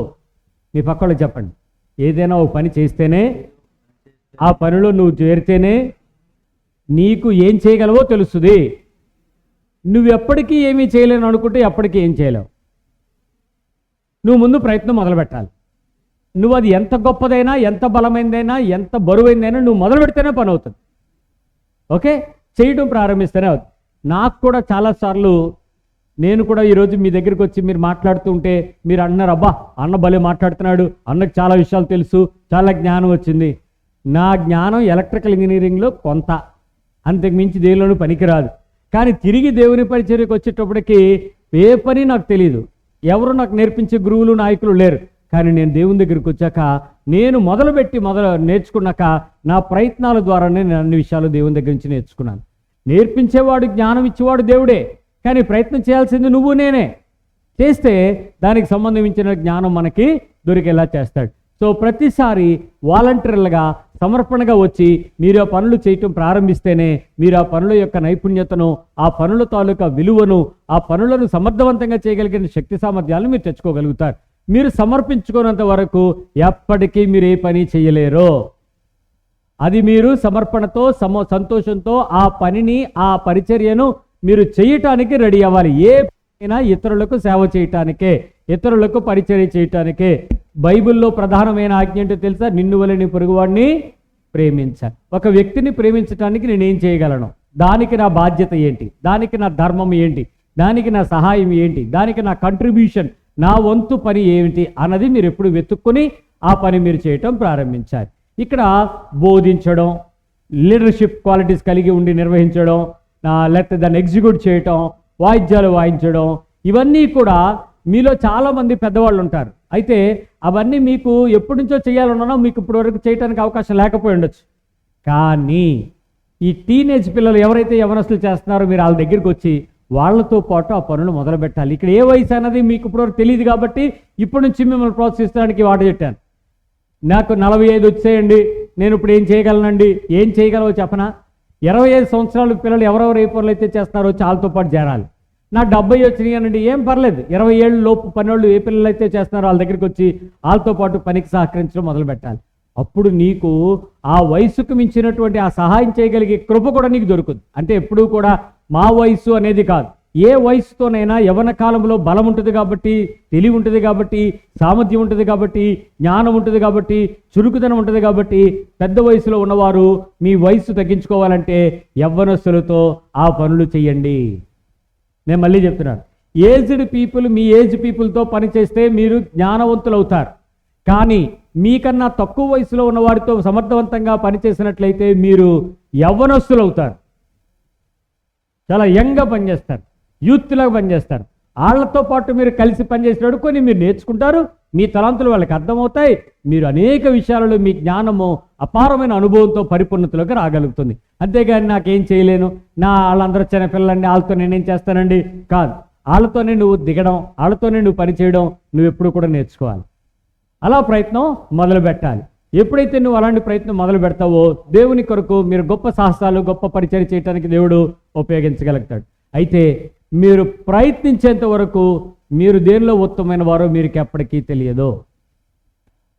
మీ పక్కలో చెప్పండి, ఏదైనా ఒక పని చేస్తేనే, ఆ పనిలో నువ్వు చేరితేనే నీకు ఏం చేయగలవో తెలుస్తుంది. నువ్వు ఎప్పటికీ ఏమీ చేయలేను అనుకుంటే ఎప్పటికీ ఏం చేయలేవు. నువ్వు ముందు ప్రయత్నం మొదలు పెట్టాలి. నువ్వు అది ఎంత గొప్పదైనా, ఎంత బలమైనదైనా, ఎంత బరువైందైనా నువ్వు మొదలు పెడితేనే పని అవుతుంది. ఓకే, చేయడం ప్రారంభిస్తేనే అవుతుంది. నాకు కూడా చాలాసార్లు, నేను కూడా ఈరోజు మీ దగ్గరికి వచ్చి మీరు మాట్లాడుతూ ఉంటే మీరు అంటున్నారు, అబ్బా అన్న భలే మాట్లాడుతున్నాడు, అన్నకు చాలా విషయాలు తెలుసు, చాలా జ్ఞానం వచ్చింది. నా జ్ఞానం ఎలక్ట్రికల్ ఇంజనీరింగ్లో కొంత, అంతకు మించి దేనిలోనూ పనికిరాదు. కానీ తిరిగి దేవుని పరిచర్యకు వచ్చేటప్పటికి ఏ పని నాకు తెలియదు, ఎవరు నాకు నేర్పించే గురువులు నాయకులు లేరు. కానీ నేను దేవుని దగ్గరికి వచ్చాక, నేను మొదలుపెట్టి నేర్చుకున్నాక నా ప్రయత్నాల ద్వారానే నేను అన్ని విషయాలు దేవుని దగ్గర నుంచి నేర్చుకున్నాను. నేర్పించేవాడు, జ్ఞానం ఇచ్చేవాడు దేవుడే, కానీ ప్రయత్నం చేయాల్సింది నువ్వు నేనే. చేస్తే దానికి సంబంధించిన జ్ఞానం మనకి దొరికేలా చేస్తాడు. సో ప్రతిసారి వాలంటీర్లుగా, సమర్పణగా వచ్చి మీరు ఆ పనులు చేయటం ప్రారంభిస్తేనే మీరు ఆ పనుల యొక్క నైపుణ్యతను, ఆ పనుల తాలూకా విలువను, ఆ పనులను సమర్థవంతంగా చేయగలిగిన శక్తి సామర్థ్యాలను మీరు తెచ్చుకోగలుగుతారు. మీరు సమర్పించుకున్నంత వరకు ఎప్పటికీ మీరు ఏ పని చేయలేరు. అది మీరు సమర్పణతో, సంతోషంతో ఆ పనిని, ఆ పరిచర్యను మీరు చేయటానికి రెడీ అవ్వాలి. ఏ పనైనా ఇతరులకు సేవ చేయటానికే, ఇతరులకు పరిచర్య చేయటానికే. బైబిల్లో ప్రధానమైన ఆజ్ఞ ఏంటో తెలుసా? నిన్ను వలె నీ పొరుగువాడిని ప్రేమించాలి. ఒక వ్యక్తిని ప్రేమించడానికి నేనేం చేయగలను? దానికి నా బాధ్యత ఏంటి? దానికి నా ధర్మం ఏంటి? దానికి నా సహాయం ఏంటి? దానికి నా కంట్రిబ్యూషన్, నా వంతు పని ఏమిటి అన్నది మీరు ఎప్పుడు వెతుక్కుని ఆ పని మీరు చేయటం ప్రారంభించాలి. ఇక్కడ బోధించడం, లీడర్షిప్ క్వాలిటీస్ కలిగి ఉండి నిర్వహించడం, లేకపోతే దాన్ని ఎగ్జిక్యూట్ చేయటం, వాయిద్యాలు వాయించడం, ఇవన్నీ కూడా మీలో చాలామంది పెద్దవాళ్ళు ఉంటారు. అయితే అవన్నీ మీకు ఎప్పటి నుంచో చేయాలన్నా మీకు ఇప్పటివరకు చేయడానికి అవకాశం లేకపోయి ఉండొచ్చు. కానీ ఈ టీనేజ్ పిల్లలు ఎవరైతే యవనస్తులు చేస్తున్నారో మీరు వాళ్ళ దగ్గరికి వచ్చి వాళ్ళతో పాటు ఆ పనులు మొదలు పెట్టాలి. ఇక్కడ ఏ వయసు అన్నది మీకు ఇప్పటివరకు తెలియదు కాబట్టి ఇప్పటి నుంచి మిమ్మల్ని ప్రోత్సహించడానికి వాట చెప్పాను. నాకు 45 వచ్చేయండి, నేను ఇప్పుడు ఏం చేయగలనండి, ఏం చేయగలవో చెప్పనా? 25 సంవత్సరాల పిల్లలు ఎవరెవరు ఏ పనులు అయితే చేస్తున్నారో వాళ్ళతో పాటు చేరాలి. నాకు 70 వచ్చినాయి అనండి, ఏం పర్లేదు. 20 ఏళ్ళ లోపు పనులు ఏ పిల్లలు అయితే చేస్తున్నారో వాళ్ళ దగ్గరికి వచ్చి వాళ్ళతో పాటు పనికి సహకరించడం మొదలు పెట్టాలి. అప్పుడు నీకు ఆ వయసుకు మించినటువంటి ఆ సహాయం చేయగలిగే కృప కూడా నీకు దొరుకుతుంది. అంటే ఎప్పుడూ కూడా మా వయసు అనేది కాదు, ఏ వయసుతోనైనా యవ్వన కాలంలో బలం ఉంటుంది కాబట్టి, తెలివి ఉంటుంది కాబట్టి, సామర్థ్యం ఉంటుంది కాబట్టి, జ్ఞానం ఉంటుంది కాబట్టి, చురుకుదనం ఉంటుంది కాబట్టి, పెద్ద వయసులో ఉన్నవారు మీ వయసు తగ్గించుకోవాలంటే యవ్వనస్తులతో ఆ పనులు చేయండి. నేను మళ్ళీ చెప్తున్నాను, ఏజ్డ్ పీపుల్ మీ ఏజ్ పీపుల్తో పని చేస్తే మీరు జ్ఞానవంతులు అవుతారు. కానీ మీకన్నా తక్కువ వయసులో ఉన్న వారితో సమర్థవంతంగా పనిచేసినట్లయితే మీరు యవ్వనస్తులు అవుతారు. చాలా యంగ్గా పనిచేస్తారు, యూత్లాగా పనిచేస్తారు. వాళ్ళతో పాటు మీరు కలిసి పనిచేసినప్పుడు కొన్ని మీరు నేర్చుకుంటారు, మీ తలాంతులు వాళ్ళకి అర్థమవుతాయి. మీరు అనేక విషయాలలో మీ జ్ఞానము అపారమైన అనుభవంతో పరిపూర్ణతలోకి రాగలుగుతుంది. అంతేగాని నాకేం చేయలేను, వాళ్ళందరూ చిన్న పిల్లలండి, వాళ్ళతో నేనేం చేస్తానండి కాదు. వాళ్ళతోనే నువ్వు దిగడం, వాళ్ళతోనే నువ్వు పని చేయడం నువ్వు ఎప్పుడు కూడా నేర్చుకోవాలి. అలా ప్రయత్నం మొదలు పెట్టాలి. ఎప్పుడైతే నువ్వు అలాంటి ప్రయత్నం మొదలు పెడతావో దేవుని కొరకు మీరు గొప్ప సాహసాలు, గొప్ప పరిచయం చేయడానికి దేవుడు ఉపయోగించగలుగుతాడు. అయితే మీరు ప్రయత్నించేంత వరకు మీరు దేనిలో ఉత్తమమైన వారో మీకు ఎప్పటికీ తెలియదు.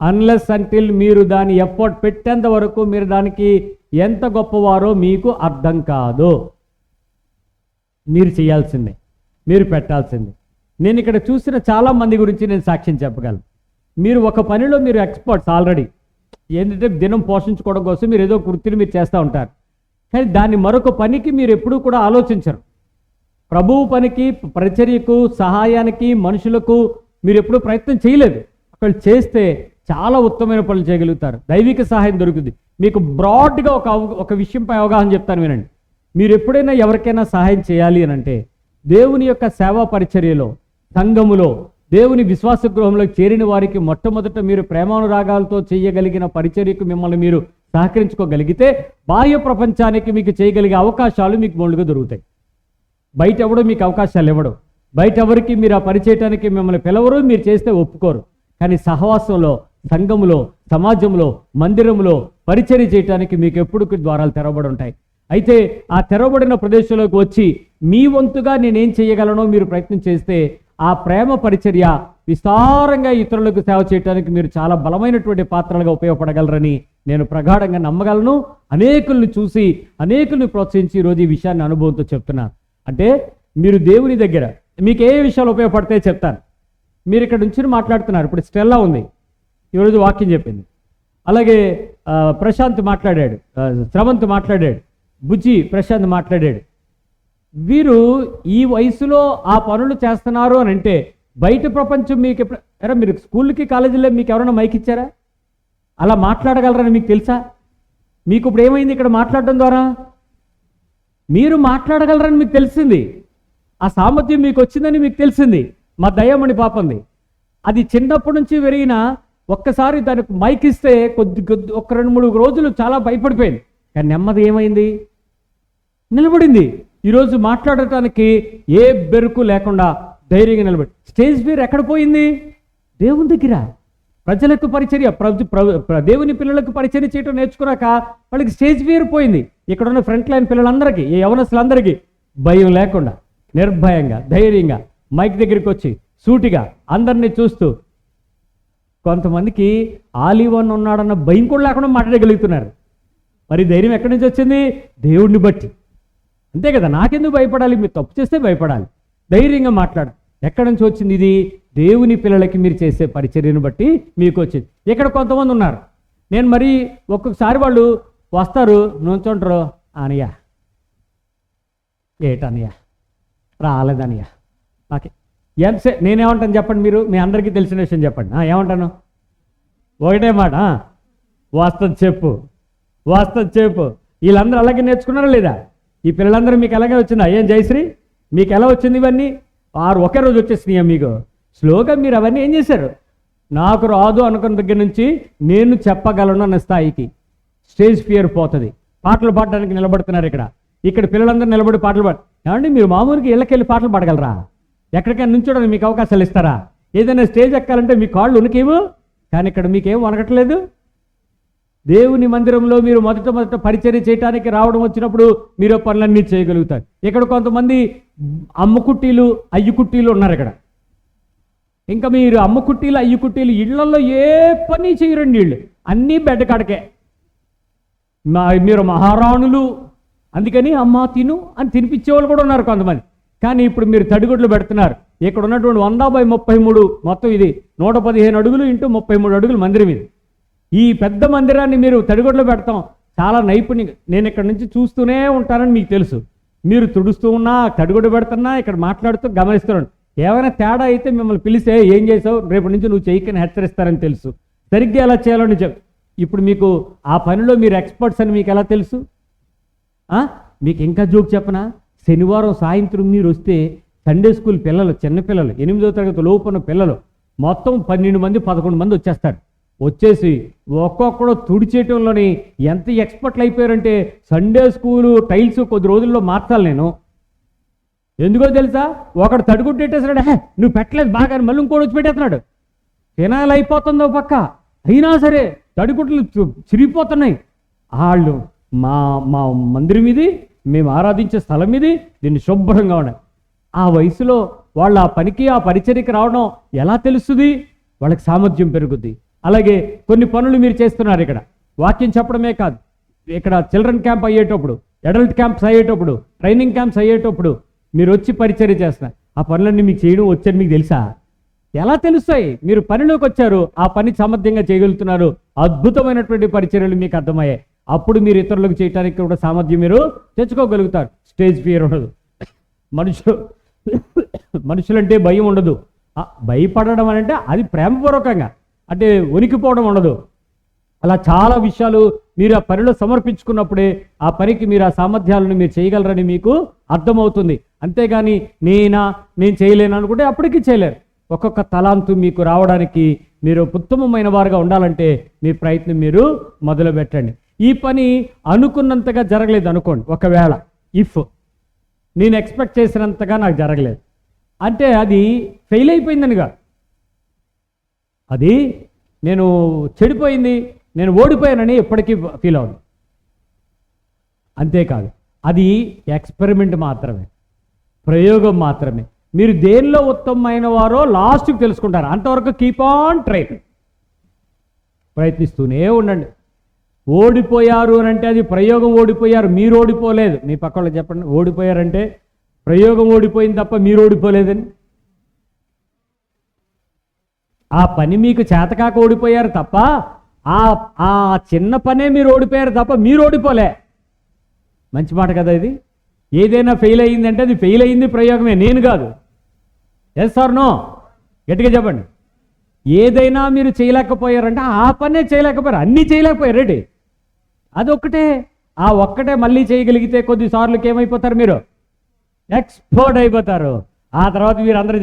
అన్లెస్ అంటిల్ మీరు దాని ఎఫర్ట్ పెట్టేంత వరకు మీరు దానికి ఎంత గొప్పవారో మీకు అర్థం కాదు. మీరు చేయాల్సిందే, మీరు పెట్టాల్సిందే. నేను ఇక్కడ చూసిన చాలామంది గురించి నేను సాక్ష్యం చెప్పగలను. మీరు ఒక పనిలో మీరు ఎక్స్పర్ట్స్ ఆల్రెడీ, ఏంటంటే దినం పోషించుకోవడం కోసం మీరు ఏదో వృత్తిని మీరు చేస్తూ ఉంటారు. కానీ దాన్ని మరొక పనికి మీరు ఎప్పుడూ కూడా ఆలోచించరు. ప్రభువు పనికి, పరిచర్యకు, సహాయానికి, మనుషులకు మీరు ఎప్పుడూ ప్రయత్నం చేయలేదు. అక్కడ చేస్తే చాలా ఉత్తమమైన పనులు చేయగలుగుతారు. దైవిక సహాయం దొరుకుతుంది. మీకు బ్రాడ్గా ఒక విషయంపై అవగాహన చెప్తాను వినండి. మీరు ఎప్పుడైనా ఎవరికైనా సహాయం చేయాలి అని అంటే దేవుని యొక్క సేవా పరిచర్యలో, సంఘములో, దేవుని విశ్వాస గృహంలో చేరిన వారికి మొట్టమొదట మీరు ప్రేమానురాగాలతో చేయగలిగిన పరిచర్యకు మిమ్మల్ని మీరు సహకరించుకోగలిగితే బాహ్య ప్రపంచానికి మీకు చేయగలిగే అవకాశాలు మీకు బోల్డ్గా దొరుకుతాయి. బయట ఎవడో మీకు అవకాశాలు ఇవ్వడు. బయట ఎవరికి మీరు ఆ పరిచయటానికి మిమ్మల్ని పిలవరు, మీరు చేస్తే ఒప్పుకోరు. కానీ సహవాసంలో, సంఘములో, సమాజంలో, మందిరంలో పరిచర్య చేయటానికి మీకు ఎప్పుడు ద్వారాలు తెరవబడి ఉంటాయి. అయితే ఆ తెరవబడిన ప్రదేశంలోకి వచ్చి మీ వంతుగా నేనేం చేయగలనో మీరు ప్రయత్నం చేస్తే ఆ ప్రేమ పరిచర్య విస్తారంగా ఇతరులకు సేవ చేయడానికి మీరు చాలా బలమైనటువంటి పాత్రలుగా ఉపయోగపడగలరని నేను ప్రగాఢంగా నమ్మగలను. అనేకుల్ని చూసి, అనేకుల్ని ప్రోత్సహించి ఈరోజు ఈ విషయాన్ని అనుభవంతో చెప్తున్నాను. అంటే మీరు దేవుని దగ్గర మీకు ఏ విషయాలు ఉపయోగపడతాయో చెప్తాను. మీరు ఇక్కడ నుంచి మాట్లాడుతున్నారు. ఇప్పుడు స్టెల్లా ఉంది, ఈరోజు వాక్యం చెప్పింది. అలాగే ప్రశాంత్ మాట్లాడాడు, శ్రవంత్ మాట్లాడాడు, బుజ్జి ప్రశాంత్ మాట్లాడాడు. వీరు ఈ వయసులో ఆ పనులు చేస్తున్నారు అని అంటే బయట ప్రపంచం మీకు ఎరా మీరు స్కూల్కి, కాలేజీలో మీకు ఎవరైనా మైక్ ఇచ్చారా? అలా మాట్లాడగలరని మీకు తెలుసా? మీకు ఇప్పుడు ఏమైంది ఇక్కడ మాట్లాడడం ద్వారా? మీరు మాట్లాడగలరని మీకు తెలిసింది. ఆ సామర్థ్యం మీకు వచ్చిందని మీకు తెలిసింది. మా దయ్యమణి పాపంది, అది చిన్నప్పటి నుంచి పెరిగిన ఒక్కసారి దానికి మైక్ ఇస్తే కొద్ది ఒక 2-3 రోజులు చాలా భయపడిపోయింది. కానీ నెమ్మది ఏమైంది? నిలబడింది. ఈరోజు మాట్లాడటానికి ఏ బెరుకు లేకుండా ధైర్యంగా నిలబడి. స్టేజ్ ఫియర్ ఎక్కడ పోయింది? దేవుని దగ్గర ప్రజలకు పరిచర్య, దేవుని పిల్లలకు పరిచర్య చేయటం నేర్చుకున్నాక వాళ్ళకి స్టేజ్ ఫియర్ పోయింది. ఇక్కడ ఉన్న ఫ్రంట్ లైన్ పిల్లలందరికీ, ఈ యవనస్తులందరికీ భయం లేకుండా నిర్భయంగా ధైర్యంగా మైక్ దగ్గరికి వచ్చి సూటిగా అందరినీ చూస్తూ, కొంతమందికి ఆలివన్ ఉన్నాడన్న భయం కూడా లేకుండా మాట్లాడగలుగుతున్నారు. మరి ధైర్యం ఎక్కడి నుంచి వచ్చింది? దేవుడిని బట్టి. అంతే కదా, నాకెందుకు భయపడాలి? మీరు తప్పు చేస్తే భయపడాలి. ధైర్యంగా మాట్లాడు. ఎక్కడి నుంచి వచ్చింది ఇది? దేవుని పిల్లలకి మీరు చేసే పరిచర్యను బట్టి మీకు వచ్చింది. ఇక్కడ కొంతమంది ఉన్నారు, నేను మరి ఒక్కొక్కసారి వాళ్ళు వస్తారు, నుంచుంటారు, అనయ్య ఏటనయ్య రాలేదనయ్య ఓకే నేనేమంటాను చెప్పండి, మీరు మీ అందరికీ తెలిసిన విషయం చెప్పండి. ఏమంటాను? ఒకటే మాట, వస్తుంది చెప్పు, వస్తుంది చెప్పు. వీళ్ళందరూ అలాగే నేర్చుకున్నారా లేదా? ఈ పిల్లలందరూ మీకు ఎలాగే వచ్చిందా? ఏం జయశ్రీ, మీకు ఎలా వచ్చింది ఇవన్నీ? ఒకే రోజు వచ్చేసినాయా మీకు? స్లోగా మీరు అవన్నీ ఏం చేశారు? నాకు రాదు అనుకున్న దగ్గర నుంచి నేను చెప్పగలను అన్న స్థాయికి స్టేజ్ ఫియర్ పోతుంది. పాటలు పాడడానికి నిలబడుతున్నారు ఇక్కడ పిల్లలందరూ నిలబడి పాటలు ఏమండి మీరు మామూలుగా ఇళ్ళకెళ్ళి పాటలు పాడగలరా? ఎక్కడికైనా నుంచోడానికి మీకు అవకాశాలు ఇస్తారా? ఏదైనా స్టేజ్ ఎక్కాలంటే మీ కాళ్ళు ఉనికేమో, కానీ ఇక్కడ మీకేం వనకట్లేదు. దేవుని మందిరంలో మీరు మొదట పరిచర్య చేయడానికి రావడం వచ్చినప్పుడు మీరు పనులన్నీ చేయగలుగుతారు. ఇక్కడ కొంతమంది అమ్ముకుట్టీలు, అయ్యుకుట్టీలు ఉన్నారు. ఇక్కడ ఇంకా మీరు అమ్ముకుట్టీలు, అయ్యుకుట్టీలు ఇళ్లలో ఏ పని చేయరండి. వీళ్ళు అన్నీ బెడ్ కాడకే. మీరు మహారాణులు, అందుకని అమ్మ తిను అని తినిపించేవాళ్ళు కూడా ఉన్నారు కొంతమంది. కానీ ఇప్పుడు మీరు తడిగుడ్లు పెడుతున్నారు. ఇక్కడ ఉన్నటువంటి 100/33 మొత్తం ఇది 115 అడుగులు ఇంటూ 33 అడుగులు మందిరం ఇది. ఈ పెద్ద మందిరాన్ని మీరు తడిగుడ్లు పెడతాం చాలా నైపుణ్యంగా, నేను ఇక్కడ నుంచి చూస్తూనే ఉంటానని మీకు తెలుసు. మీరు తుడుస్తూ ఉన్నా, తడిగుడ్డు పెడుతున్నా, ఇక్కడ మాట్లాడుతూ గమనిస్తున్నాను. ఏమైనా తేడా అయితే మిమ్మల్ని పిలిస్తే ఏం చేసావు, రేపటి నుంచి నువ్వు చేయకని హెచ్చరిస్తారని తెలుసు. సరిగ్గా ఎలా చేయాలని ఇప్పుడు మీకు ఆ పనిలో మీరు ఎక్స్పర్ట్స్ అని మీకు ఎలా తెలుసు? మీకు ఇంకా జోక్ చెప్పనా, శనివారం సాయంత్రం మీరు వస్తే సండే స్కూల్ పిల్లలు, చిన్నపిల్లలు, 8వ తరగతి లోపున్న పిల్లలు మొత్తం 12 మంది 11 మంది వచ్చేస్తారు. వచ్చేసి ఒక్కొక్కడు తుడిచేయటంలోని ఎంత ఎక్స్పర్ట్లు అయిపోయారంటే సండే స్కూలు టైల్స్ కొద్ది రోజుల్లో మార్చాలి నేను. ఎందుకో తెలుసా, ఒకడు తడిగుడ్డు పెట్టేస్తున్నాడు, నువ్వు పెట్టలేదు బాగా, మళ్ళీ ఇంకోటి వచ్చి పెట్టేస్తున్నాడు. ఫినాయిల్ అయిపోతుందో పక్క, అయినా సరే తడిగుడ్లు చిరిగిపోతున్నాయి. వాళ్ళు మా మా మందిరం ఇది, మేము ఆరాధించే స్థలం ఇది, దీన్ని శుభ్రంగా ఉన్నాయి. ఆ వయసులో వాళ్ళు ఆ పనికి ఆ పరిచర్యకి రావడం ఎలా తెలుస్తుంది? వాళ్ళకి సామర్థ్యం పెరుగుద్ది. అలాగే కొన్ని పనులు మీరు చేస్తున్నారు ఇక్కడ, వాక్యం చెప్పడమే కాదు, ఇక్కడ చిల్డ్రన్ క్యాంప్ అయ్యేటప్పుడు, అడల్ట్ క్యాంప్స్ అయ్యేటప్పుడు, ట్రైనింగ్ క్యాంప్స్ అయ్యేటప్పుడు మీరు వచ్చి పరిచర్య చేస్తున్నారు. ఆ పనులన్నీ మీకు చేయడం వచ్చని మీకు తెలుసా? ఎలా తెలుస్తాయి? మీరు పనిలోకి వచ్చారు, ఆ పని సమర్థంగా చేయగలుగుతున్నారు, అద్భుతమైనటువంటి పరిచర్యలు మీకు అర్థమయ్యాయి. అప్పుడు మీరు ఇతరులకు చేయడానికి కూడా సామర్థ్యం మీరు తెచ్చుకోగలుగుతారు. స్టేజ్ ఫియర్ ఉండదు, మనుషులంటే భయం ఉండదు. భయపడడం అంటే అది ప్రేమపూర్వకంగా, అంటే వణికిపోవడం ఉండదు. అలా చాలా విషయాలు మీరు ఆ పనిలో సమర్పించుకున్నప్పుడే ఆ పనికి మీరు ఆ సామర్థ్యాలను మీరు చేయగలరని మీకు అర్థమవుతుంది. అంతేగాని నేను చేయలేను అనుకుంటే అప్పటికీ చేయలేరు. ఒక్కొక్క తలాంతు మీకు రావడానికి మీరు ఉత్తమమైన వారుగా ఉండాలంటే మీ ప్రయత్నం మీరు మొదలు పెట్టండి. ఈ పని అనుకున్నంతగా జరగలేదు అనుకోండి, ఒకవేళ ఇఫ్ నేను ఎక్స్పెక్ట్ చేసినంతగా నాకు జరగలేదు అంటే అది ఫెయిల్ అయిపోయిందనిగా, అది నేను చెడిపోయింది, నేను ఓడిపోయానని ఎప్పటికీ ఫీల్ అవును. అంతేకాదు, అది ఎక్స్పెరిమెంట్ మాత్రమే, ప్రయోగం మాత్రమే. మీరు దేనిలో ఉత్తమమైన వారో లాస్ట్కి తెలుసుకుంటారు. అంతవరకు కీప్ ఆన్ ట్రైన్, ప్రయత్నిస్తూనే ఉండండి. ఓడిపోయారు అని అంటే అది ప్రయోగం, ఓడిపోయారు, మీరు ఓడిపోలేదు. మీ పక్క వాళ్ళు చెప్పండి, ఓడిపోయారంటే ప్రయోగం ఓడిపోయింది తప్ప మీరు ఓడిపోలేదని. ఆ పని మీకు చేతకాక ఓడిపోయారు తప్ప ఆ చిన్న పనే మీరు ఓడిపోయారు తప్ప మీరు ఓడిపోలే. మంచి మాట కదా ఇది. ఏదైనా ఫెయిల్ అయ్యిందంటే అది ఫెయిల్ అయ్యింది ప్రయోగమే, నేను కాదు. Yes or no? గట్టిగా చెప్పండి. ఏదైనా మీరు చేయలేకపోయారంటే ఆ పనే చేయలేకపోయారు, అన్నీ చేయలేకపోయారు రెడీ. అదొక్కటే, ఆ ఒక్కటే మళ్ళీ చేయగలిగితే కొద్దిసార్లకి ఏమైపోతారు, మీరు ఎక్స్పర్ట్ అయిపోతారు. ఆ తర్వాత మీరు అందరూ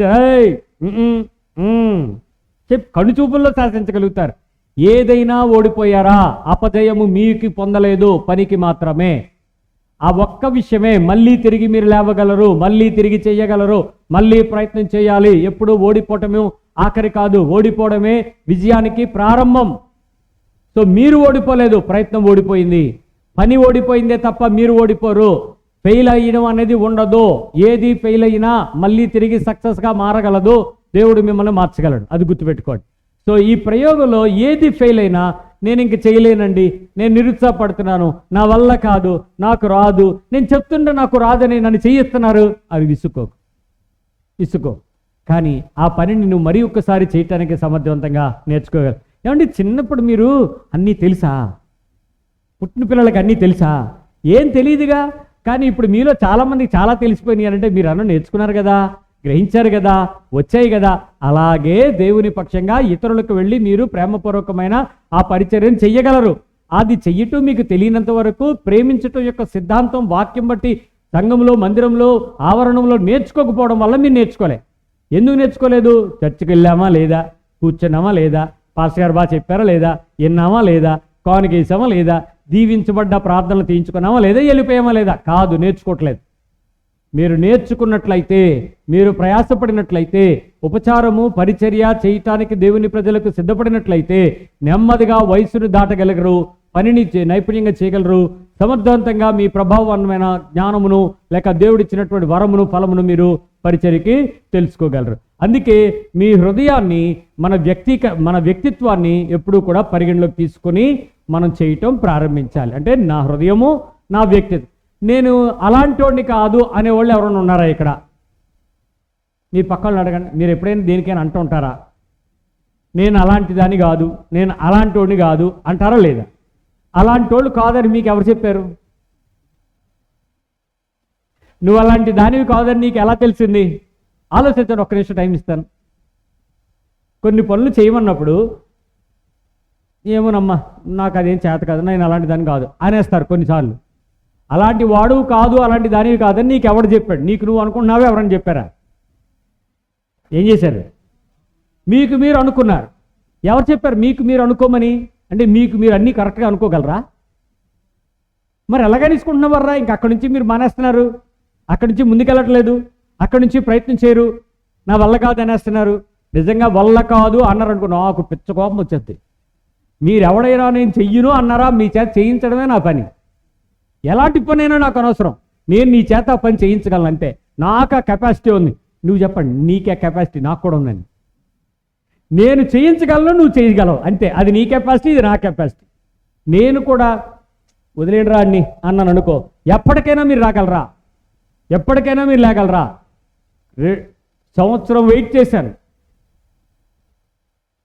కళ్ళు చూపుల్లో శాసించగలుగుతారు. ఏదైనా ఓడిపోయారా, అపజయము మీకు పొందలేదు, పనికి మాత్రమే. ఆ ఒక్క విషయమే మళ్ళీ తిరిగి మీరు లేవగలరు, మళ్ళీ తిరిగి చేయగలరు, మళ్ళీ ప్రయత్నం చేయాలి. ఎప్పుడు ఓడిపోవటమే ఆఖరి కాదు, ఓడిపోవడమే విజయానికి ప్రారంభం. సో మీరు ఓడిపోలేదు, ప్రయత్నం ఓడిపోయింది, పని ఓడిపోయిందే తప్ప మీరు ఓడిపోరు. ఫెయిల్ అయ్యడం అనేది ఉండదు. ఏది ఫెయిల్ అయినా మళ్ళీ తిరిగి సక్సెస్గా మారగలదు, దేవుడు మిమ్మల్ని మార్చగలడు, అది గుర్తుపెట్టుకోండి. సో ఈ ప్రయోగంలో ఏది ఫెయిల్ అయినా నేను ఇంక చేయలేనండి, నేను నిరుత్సాహపడుతున్నాను, నా వల్ల కాదు, నాకు రాదు, నేను చెప్తుంటే నాకు రాదని నన్ను చేయిస్తున్నారు, అది విసుకో. కానీ ఆ పనిని నువ్వు మరి ఒక్కసారి చేయటానికి సమర్థవంతంగా నేర్చుకోగలరు. ఏమంటే చిన్నప్పుడు మీరు అన్నీ తెలుసా? పుట్టిన పిల్లలకి అన్నీ తెలుసా? ఏం తెలియదుగా. కానీ ఇప్పుడు మీలో చాలామందికి చాలా తెలిసిపోయినాయి అంటే మీరు అన్న నేర్చుకున్నారు కదా, గ్రహించారు కదా, వచ్చాయి కదా. అలాగే దేవుని పక్షంగా ఇతరులకు వెళ్ళి మీరు ప్రేమపూర్వకమైన ఆ పరిచర్యను చెయ్యగలరు. అది చెయ్యటం మీకు తెలియనంత వరకు ప్రేమించటం యొక్క సిద్ధాంతం వాక్యం బట్టి సంఘంలో, మందిరంలో, ఆవరణంలో నేర్చుకోకపోవడం వల్ల మీరు నేర్చుకోలే. ఎందుకు నేర్చుకోలేదు? చర్చికి వెళ్ళామా లేదా, కూర్చున్నామా లేదా, పాస్టర్ గారు బాగా చెప్పారా లేదా, విన్నామా లేదా, కానుకేసామా లేదా, దీవించబడ్డ ప్రార్థనలు తీయించుకున్నామా లేదా, వెళ్ళిపోయామా లేదా? కాదు, నేర్చుకోవట్లేదు. మీరు నేర్చుకున్నట్లయితే, మీరు ప్రయాసపడినట్లయితే, ఉపచారము పరిచర్య చేయటానికి దేవుని ప్రజలకు సిద్ధపడినట్లయితే నెమ్మదిగా వయసును దాటగలగరు, పనిని నైపుణ్యంగా చేయగలరు, సమర్థవంతంగా మీ ప్రభావమైన జ్ఞానమును లేక దేవుడిచ్చినటువంటి వరమును, ఫలమును మీరు పరిచర్యకి తెలుసుకోగలరు. అందుకే మీ హృదయాన్ని, మన వ్యక్తిత్వాన్ని ఎప్పుడూ కూడా పరిగణలోకి తీసుకొని మనం చేయటం ప్రారంభించాలి. అంటే నా హృదయము, నా వ్యక్తిత్వం, నేను అలాంటి వాడిని కాదు అనేవాళ్ళు ఎవరైనా ఉన్నారా ఇక్కడ? మీ పక్కన అడగండి, మీరు ఎప్పుడైనా దేనికైనా అంటూ ఉంటారా? నేను అలాంటి దాన్ని కాదు, నేను అలాంటి వాడిని కాదు అంటారా లేదా? అలాంటి వాళ్ళు కాదని మీకు ఎవరు చెప్పారు? నువ్వు అలాంటి దానివి కాదని నీకు ఎలా తెలిసింది? ఆలోచించండి, ఒక్క నిమిషం టైం ఇస్తాను. కొన్ని పనులు చేయమన్నప్పుడు ఏమోనమ్మా నాకు అదేం చేత కాదు, నేను అలాంటి దాన్ని కాదు అనేస్తారు కొన్నిసార్లు. అలాంటి వాడు కాదు, అలాంటి దానివి కాదని నీకు ఎవడు చెప్పాడు? నీకు నువ్వు అనుకుంటున్నావే, ఎవరని చెప్పారా? ఏం చేశారు? మీకు మీరు అనుకున్నారు. ఎవరు చెప్పారు మీకు మీరు అనుకోమని? అంటే మీకు మీరు అన్నీ కరెక్ట్గా అనుకోగలరా? మరి ఎలాగ తీసుకుంటున్నావర్రా? ఇంక అక్కడి నుంచి మీరు మానేస్తున్నారు, అక్కడి నుంచి ముందుకెళ్ళట్లేదు, అక్కడి నుంచి ప్రయత్నం చేయరు, నా వల్ల కాదు అనేస్తున్నారు. నిజంగా వల్ల కాదు అన్నారు అనుకో, నాకు పిచ్చ కోపం వచ్చేది. మీరెవడైనా నేను చెయ్యను అన్నారా? మీ చేత చేయించడమే నా పని. ఎలాంటి పనైనా నాకు అనవసరం, నేను నీ చేత ఆ పని చేయించగలను అంతే. నాకు ఆ కెపాసిటీ ఉంది. నువ్వు చెప్పండి, నీకే కెపాసిటీ నాకు కూడా ఉందండి. నేను చేయించగలను, నువ్వు చేయగలవు అంతే. అది నీ కెపాసిటీ, ఇది నా కెపాసిటీ. నేను కూడా వదిలేండి రా అన్ని అన్నాను అనుకో, ఎప్పటికైనా మీరు రాగలరా? ఎప్పటికైనా మీరు లేగలరా? సంవత్సరం వెయిట్ చేశాను.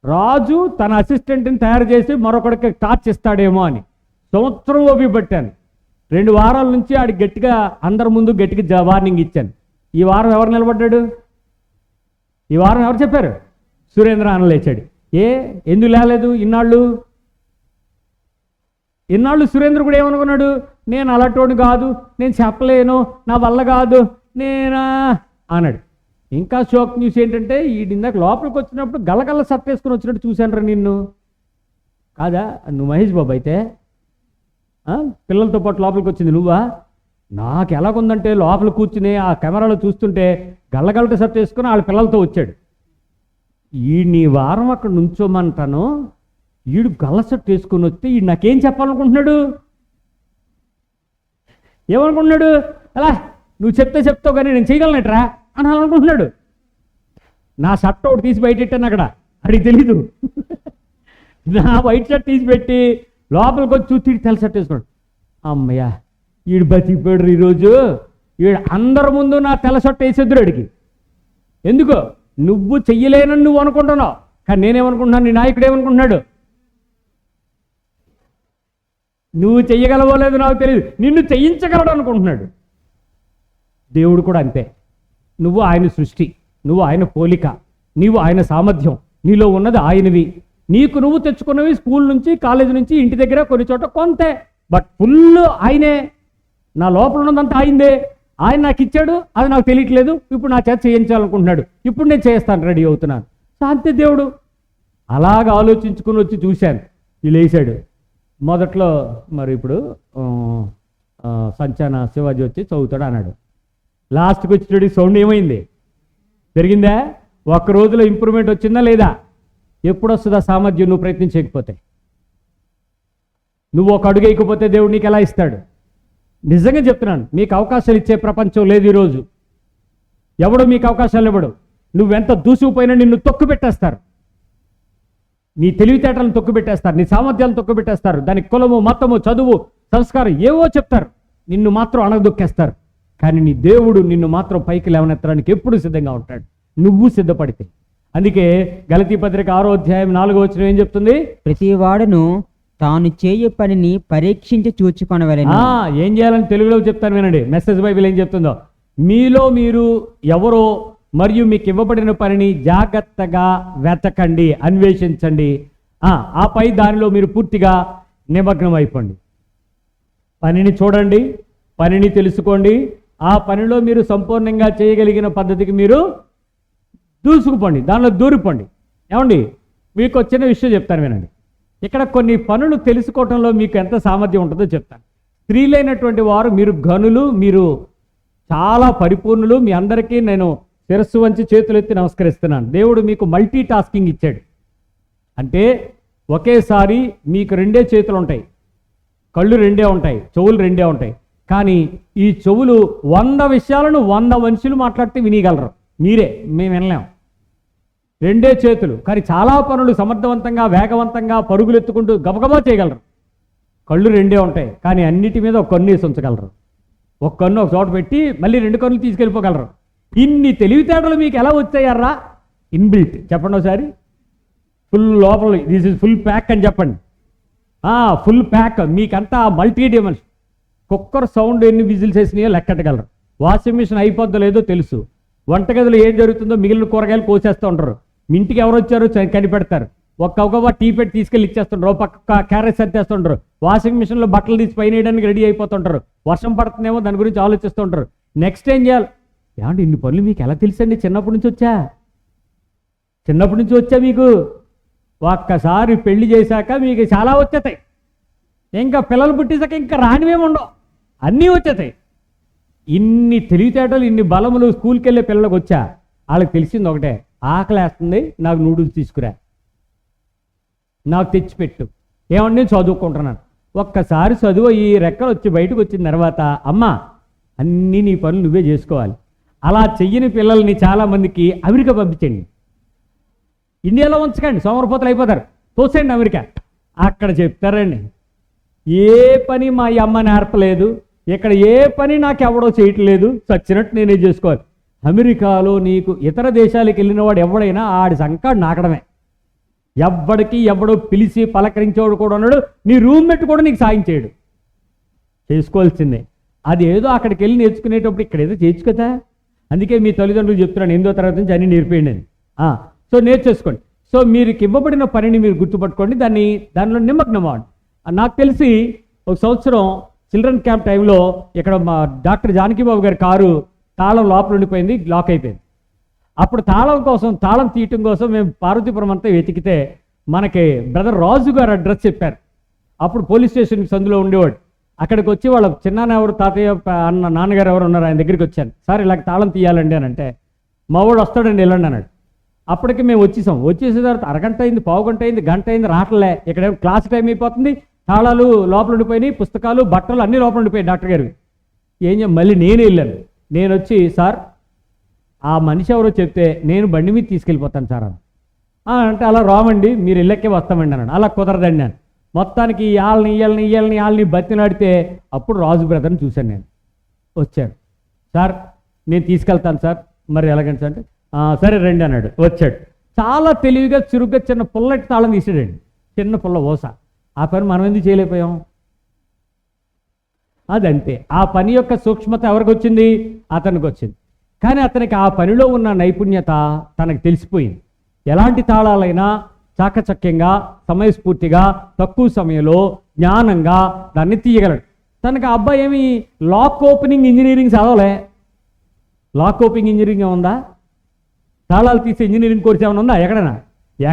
రాజు తన అసిస్టెంట్ని తయారు చేసి మరొకడికి టార్చ్ ఇస్తాడేమో అని సంవత్సరం ఓపి పట్టాను. 2 వారాల నుంచి ఆడి గట్టిగా అందరి ముందు గట్టిగా వార్నింగ్ ఇచ్చాను. ఈ వారం ఎవరు నిలబడ్డాడు? ఈ వారం ఎవరు చెప్పారు? సురేంద్ర అన్న లేచాడు. ఎందుకు లేలేదు ఇన్నాళ్ళు? సురేంద్ర కూడా ఏమనుకున్నాడు? నేను అలాంటి కాదు, నేను చెప్పలేను, నా వల్ల కాదు, నేనా అన్నాడు. ఇంకా షోక్ న్యూస్ ఏంటంటే, ఈ ఇందాక లోపలికి వచ్చినప్పుడు గలగల్ల సర్టేసుకుని వచ్చినట్టు చూశాను రా నిన్ను. కాదా? నువ్వు మహేష్ బాబు అయితే పిల్లలతో పాటు లోపలికి వచ్చింది నువ్వా? నాకు ఎలాగుందంటే లోపల కూర్చుని ఆ కెమెరాలో చూస్తుంటే గల్లగల్లట షర్ట్ వేసుకుని వాళ్ళ పిల్లలతో వచ్చాడు. నీ వారం అక్కడ నుంచోమంటాను, ఈడు గల్ల షర్ట్ వేసుకొని వస్తే ఈ నాకేం చెప్పాలనుకుంటున్నాడు? ఏమనుకుంటున్నాడు? అలా నువ్వు చెప్తావు కానీ నేను చేయగలనట్రా అని అనుకుంటున్నాడు. నా షర్ట్ ఒకటి తీసి బయటెట్టాను అక్కడ, అడిగి తెలీదు. నా వైట్ షర్ట్ తీసి పెట్టి లోపలికి వచ్చి చూసి తెల్ల షర్ట్ వేసుకున్నాడు. అమ్మయ్యా ఈడు బతికిపోయాడు ఈరోజు. ఈడు అందరి ముందు నా తెల్ల షర్ట్ వేసేద్దురు అడిగి. ఎందుకు? నువ్వు చెయ్యలేనని నువ్వు అనుకుంటున్నావు, కానీ నేనేమనుకుంటున్నాను, నీ నాయకుడు ఏమనుకుంటున్నాడు? నువ్వు చెయ్యగలవో లేదో నాకు తెలియదు, నిన్ను చెయ్యించగలడు అనుకుంటున్నాడు. దేవుడు కూడా అంతే. నువ్వు ఆయన సృష్టి, నువ్వు ఆయన పోలిక, నీవు ఆయన సామర్థ్యం, నీలో ఉన్నది ఆయనవి. నీకు నువ్వు తెచ్చుకున్నవి స్కూల్ నుంచి, కాలేజీ నుంచి, ఇంటి దగ్గర కొన్ని చోట కొంతే, బట్ ఫుల్ ఆయనే. నా లోపల ఉన్నదంతా ఆయనదే. ఆయన నాకు ఇచ్చాడు, అది నాకు తెలియట్లేదు, ఇప్పుడు నా చేత చేయించాలనుకుంటున్నాడు, ఇప్పుడు నేను చేస్తాను, రెడీ అవుతున్నాను. శాంతి దేవుడు. అలాగ ఆలోచించుకుని వచ్చి చూశాను, వీళ్ళు వేసాడు. మొదట్లో మరి ఇప్పుడు సంచాన శివాజీ వచ్చి చదువుతాడు అన్నాడు. లాస్ట్కి వచ్చేటోడి సౌండ్ ఏమైంది? పెరిగిందా? ఒక్క రోజులో ఇంప్రూవ్మెంట్ వచ్చిందా లేదా? ఎప్పుడు వస్తుందా సామర్థ్యం నువ్వు ప్రయత్నం చేయకపోతే? నువ్వు ఒక అడుగు వేయకపోతే దేవుడు నీకు ఎలా ఇస్తాడు? నిజంగా చెప్తున్నాను, మీకు అవకాశాలు ఇచ్చే ప్రపంచం లేదు ఈరోజు. ఎవడు మీకు అవకాశాలు ఇవ్వడు. నువ్వెంత దూసుకుపోయినా నిన్ను తొక్కు పెట్టేస్తారు. నీ తెలివితేటలను తొక్కు పెట్టేస్తారు, నీ సామర్థ్యాలను తొక్కు పెట్టేస్తారు. దానికి కులము, మతము, చదువు, సంస్కారం ఏవో చెప్తారు, నిన్ను మాత్రం అణగదొక్కేస్తారు. కానీ నీ దేవుడు నిన్ను మాత్రం పైకి లేవనెత్తడానికి ఎప్పుడు సిద్ధంగా ఉంటాడు, నువ్వు సిద్ధపడితే. అందుకే గలతీ పత్రిక 6వ అధ్యాయం 4వ వచనం ఏం చెప్తుంది? ప్రతి వాడును తాను చేయు పనిని పరీక్షించి చూచుకొనవలెను. ఏం చేయాలని తెలుగులో చెప్తాను వినండి. మెసేజ్ బైబిల్ ఏం చెప్తుందో, మీలో మీరు ఎవరో మరియు మీకు ఇవ్వబడిన పనిని జాగ్రత్తగా వెతకండి, అన్వేషించండి. ఆపై దానిలో మీరు పూర్తిగా నిమగ్నం అయిపోండి. పనిని చూడండి, పనిని తెలుసుకోండి, ఆ పనిలో మీరు సంపూర్ణంగా చేయగలిగిన పద్ధతికి మీరు దూసుకుపోండి, దానిలో దూరిపోండి. ఏమండి, మీకు వచ్చిన విషయం చెప్తాను వినండి. ఇక్కడ కొన్ని పనులు తెలుసుకోవటంలో మీకు ఎంత సామర్థ్యం ఉంటుందో చెప్తాను. స్త్రీలైనటువంటి వారు మీరు ఘనులు, మీరు చాలా పరిపూర్ణులు. మీ అందరికీ నేను శిరస్సు వంచి చేతులు ఎత్తి నమస్కరిస్తున్నాను. దేవుడు మీకు మల్టీ టాస్కింగ్ ఇచ్చాడు. అంటే ఒకేసారి మీకు 2 చేతులు ఉంటాయి, కళ్ళు 2 ఉంటాయి, చెవులు 2 ఉంటాయి. కానీ ఈ చెవులు 100 విషయాలను 100 మనుషులు మాట్లాడితే వినగలరు, మీరే, మేము వినలేం. 2 చేతులు, కానీ చాలా పనులు సమర్థవంతంగా, వేగవంతంగా, పరుగులు ఎత్తుకుంటూ గబగబా చేయగలరు. కళ్ళు 2 ఉంటాయి, కానీ అన్నిటి మీద ఒక కన్ను వేసి ఉంచగలరు. ఒక కన్ను ఒక చోట పెట్టి మళ్ళీ 2 కన్నులు తీసుకెళ్ళిపోగలరు. ఇన్ని తెలివితేటలు మీకు ఎలా వచ్చాయర్రా? ఇన్బిల్ట్ చెప్పండి ఒకసారి. ఫుల్ లోపల దిస్ ఇస్ ఫుల్ ప్యాక్ అని చెప్పండి. ఫుల్ ప్యాక్ మీకంతా మల్టీ డైమెన్షన్. కుక్కర్ సౌండ్ ఎన్ని విజిల్స్ వేసినాయో లెక్కట్టగలరు. వాషింగ్ మిషన్ అయిపోద్దో లేదో తెలుసు. వంటగదిలో ఏం జరుగుతుందో మిగిలిన కూరగాయలు కోసేస్తూ ఉంటారు. మీ ఇంటికి ఎవరు వచ్చారో కనిపెడతారు. ఒక్కొక్క టీ పెట్టి తీసుకెళ్ళి ఇచ్చేస్తుంటారు. పక్క క్యారెట్ సర్దేస్తుంటారు. వాషింగ్ మిషన్లో బట్టలు తీసి పైన వేయడానికి రెడీ అయిపోతుంటారు. వర్షం పడుతుందేమో దాని గురించి ఆలోచిస్తుంటారు. నెక్స్ట్ ఏం చేయాలి? ఏమంటే ఇన్ని పనులు మీకు ఎలా తెలుసండి? చిన్నప్పటి నుంచి వచ్చా మీకు. ఒక్కసారి పెళ్లి చేశాక మీకు చాలా వచ్చేతాయి. ఇంకా పిల్లలు పుట్టేశాక ఇంకా రానివేముండవు, అన్నీ వచ్చేతాయి. ఇన్ని తెలివితేటలు, ఇన్ని బలములు స్కూల్కి వెళ్ళే పిల్లలకు వచ్చా. వాళ్ళకి తెలిసింది ఒకటే, ఆకలి వేస్తుంది, నాకు నూడిల్స్ తీసుకురా, నాకు తెచ్చిపెట్టు. ఏమంటే నేను చదువుకుంటున్నాను. ఒక్కసారి చదువు ఈ రెక్కలు వచ్చి బయటకు వచ్చిన తర్వాత, అమ్మా అన్నీ నీ పనులు నువ్వే చేసుకోవాలి. అలా చెయ్యని పిల్లల్ని చాలామందికి అమెరికా పంపించండి. ఇండియాలో ఉంచకండి, సోమరపోతలు అయిపోతారు. తోసేయండి అమెరికా. అక్కడ చెప్తారండి, ఏ పని మా అమ్మ నేర్పలేదు, ఇక్కడ ఏ పని నాకు ఎవడో చేయట్లేదు, చచ్చినట్టు నేనే చేసుకోవాలి. అమెరికాలో నీకు ఇతర దేశాలకు వెళ్ళిన వాడు ఎవడైనా ఆడి సంకాడు నాకడమే. ఎవ్వడికి ఎవడో పిలిచి పలకరించేవాడు కూడా ఉన్నాడు. నీ రూమ్మేట్ కూడా నీకు సాయం చేయడు. చేసుకోవాల్సిందే. అది ఏదో అక్కడికి వెళ్ళి నేర్చుకునేటప్పుడు ఇక్కడ ఏదో చేయొచ్చు కదా. అందుకే మీ తల్లిదండ్రులు చెప్తున్నాను, 8వ తరగతి నుంచి అన్నీ నేర్పేయండి అని. సో నేర్చేసుకోండి. సో మీరు ఇవ్వబడిన పనిని మీరు గుర్తుపట్టుకోండి, దానిలో నిమగ్నం అవ్వండి. నాకు తెలిసి ఒక సంవత్సరం చిల్డ్రన్ క్యాంప్ టైంలో ఇక్కడ మా డాక్టర్ జానకిబాబు గారి కారు తాళం లోపల ఉండిపోయింది, లాక్ అయిపోయింది. అప్పుడు తాళం తీయటం కోసం మేము పార్వతీపురం అంతా వెతికితే మనకి బ్రదర్ రాజు గారు అడ్రస్ చెప్పారు. అప్పుడు పోలీస్ స్టేషన్కి సందులో ఉండేవాడు. అక్కడికి వచ్చి వాళ్ళ చిన్నాన్న ఎవరు, తాతయ్య అన్న నాన్నగారు ఎవరు ఉన్నారు, ఆయన దగ్గరికి వచ్చాను. సార్ ఇలాగ తాళం తీయాలండి అని అంటే, మా వాడు వస్తాడండి వెళ్ళండి అన్నాడు. అప్పటికి మేము వచ్చేసిన తర్వాత అరగంట అయింది, పావుగంట అయింది, గంట అయింది, రావట్లే. ఇక్కడ క్లాస్ టైం అయిపోతుంది, తాళాలు లోపల ఉండిపోయినాయి, పుస్తకాలు బట్టలు అన్నీ లోపల ఉండిపోయాయి డాక్టర్ గారు. మళ్ళీ నేనే వెళ్ళాను. నేను వచ్చి, సార్ ఆ మనిషి ఎవరో చెప్తే నేను బండి మీద తీసుకెళ్ళిపోతాను సార్ అని అంటే, అలా రామండి మీరు ఇళ్ళకే వస్తామండి అన్నాడు. అలా కుదరదండి అని మొత్తానికి వాళ్ళని బతిలాడితే అప్పుడు రాజు బ్రదర్ని చూశాను. నేను వచ్చాను, సార్ నేను తీసుకెళ్తాను సార్, మరి ఎలాగంటే అంటే సరే రండి అన్నాడు. వచ్చాడు, చాలా తెలివిగా చురుగ్గా చిన్న పుల్లటి తాళం తీసాడండి, చిన్న పుల్ల ఓస. ఆ పని మనం ఎందుకు చేయలేకపోయాం? అదంతే. ఆ పని యొక్క సూక్ష్మత ఎవరికి వచ్చింది? అతనికి వచ్చింది. కానీ అతనికి ఆ పనిలో ఉన్న నైపుణ్యత తనకు తెలిసిపోయింది. ఎలాంటి తాళాలైనా చాకచక్యంగా, సమయస్ఫూర్తిగా, తక్కువ సమయంలో జ్ఞానంగా దాన్ని తీయగలడు. తనకు ఆ అబ్బాయి ఏమి లాక్ ఓపెనింగ్ ఇంజనీరింగ్ చదవలే. లాక్ ఓపెనింగ్ ఇంజనీరింగ్ ఉందా? తాళాలు తీసే ఇంజనీరింగ్ కోర్స్ ఏమైనా ఉందా?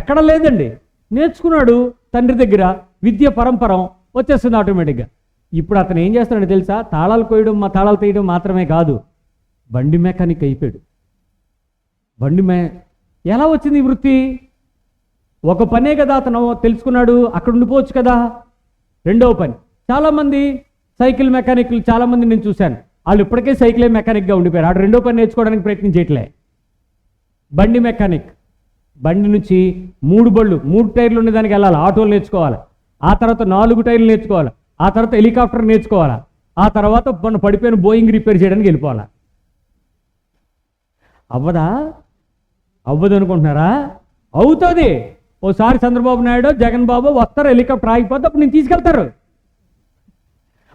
ఎక్కడ లేదండి. నేర్చుకున్నాడు తండ్రి దగ్గర, విద్య పరంపరం వచ్చేస్తుంది ఆటోమేటిక్గా. ఇప్పుడు అతను ఏం చేస్తున్నాడు తెలుసా? తాళాలు తీయడం మాత్రమే కాదు, బండి మెకానిక్ అయిపోయాడు. ఎలా వచ్చింది ఈ వృత్తి? ఒక పనే కదా అతను తెలుసుకున్నాడు, అక్కడ ఉండిపోవచ్చు కదా. రెండవ పని, చాలామంది సైకిల్ మెకానిక్లు చాలామంది నేను చూశాను, వాళ్ళు ఇప్పటికే సైకిలే మెకానిక్గా ఉండిపోయారు. ఆడు రెండో పని నేర్చుకోవడానికి ప్రయత్నం చేయట్లే. బండి మెకానిక్, బండి నుంచి 3 టైర్లు ఉండేదానికి వెళ్ళాలి, ఆటోలు నేర్చుకోవాలి. ఆ తర్వాత 4 టైర్లు నేర్చుకోవాలి. ఆ తర్వాత హెలికాప్టర్ నేర్చుకోవాలి. ఆ తర్వాత మన పడిపోయిన బోయింగ్ రిపేర్ చేయడానికి వెళ్ళిపోవాలి. అవ్వదు అనుకుంటున్నారా? అవుతుంది. ఓసారి చంద్రబాబు నాయుడు, జగన్ బాబు వస్తారు, హెలికాప్టర్ ఆగిపోతే అప్పుడు నేను తీసుకెళ్తారు.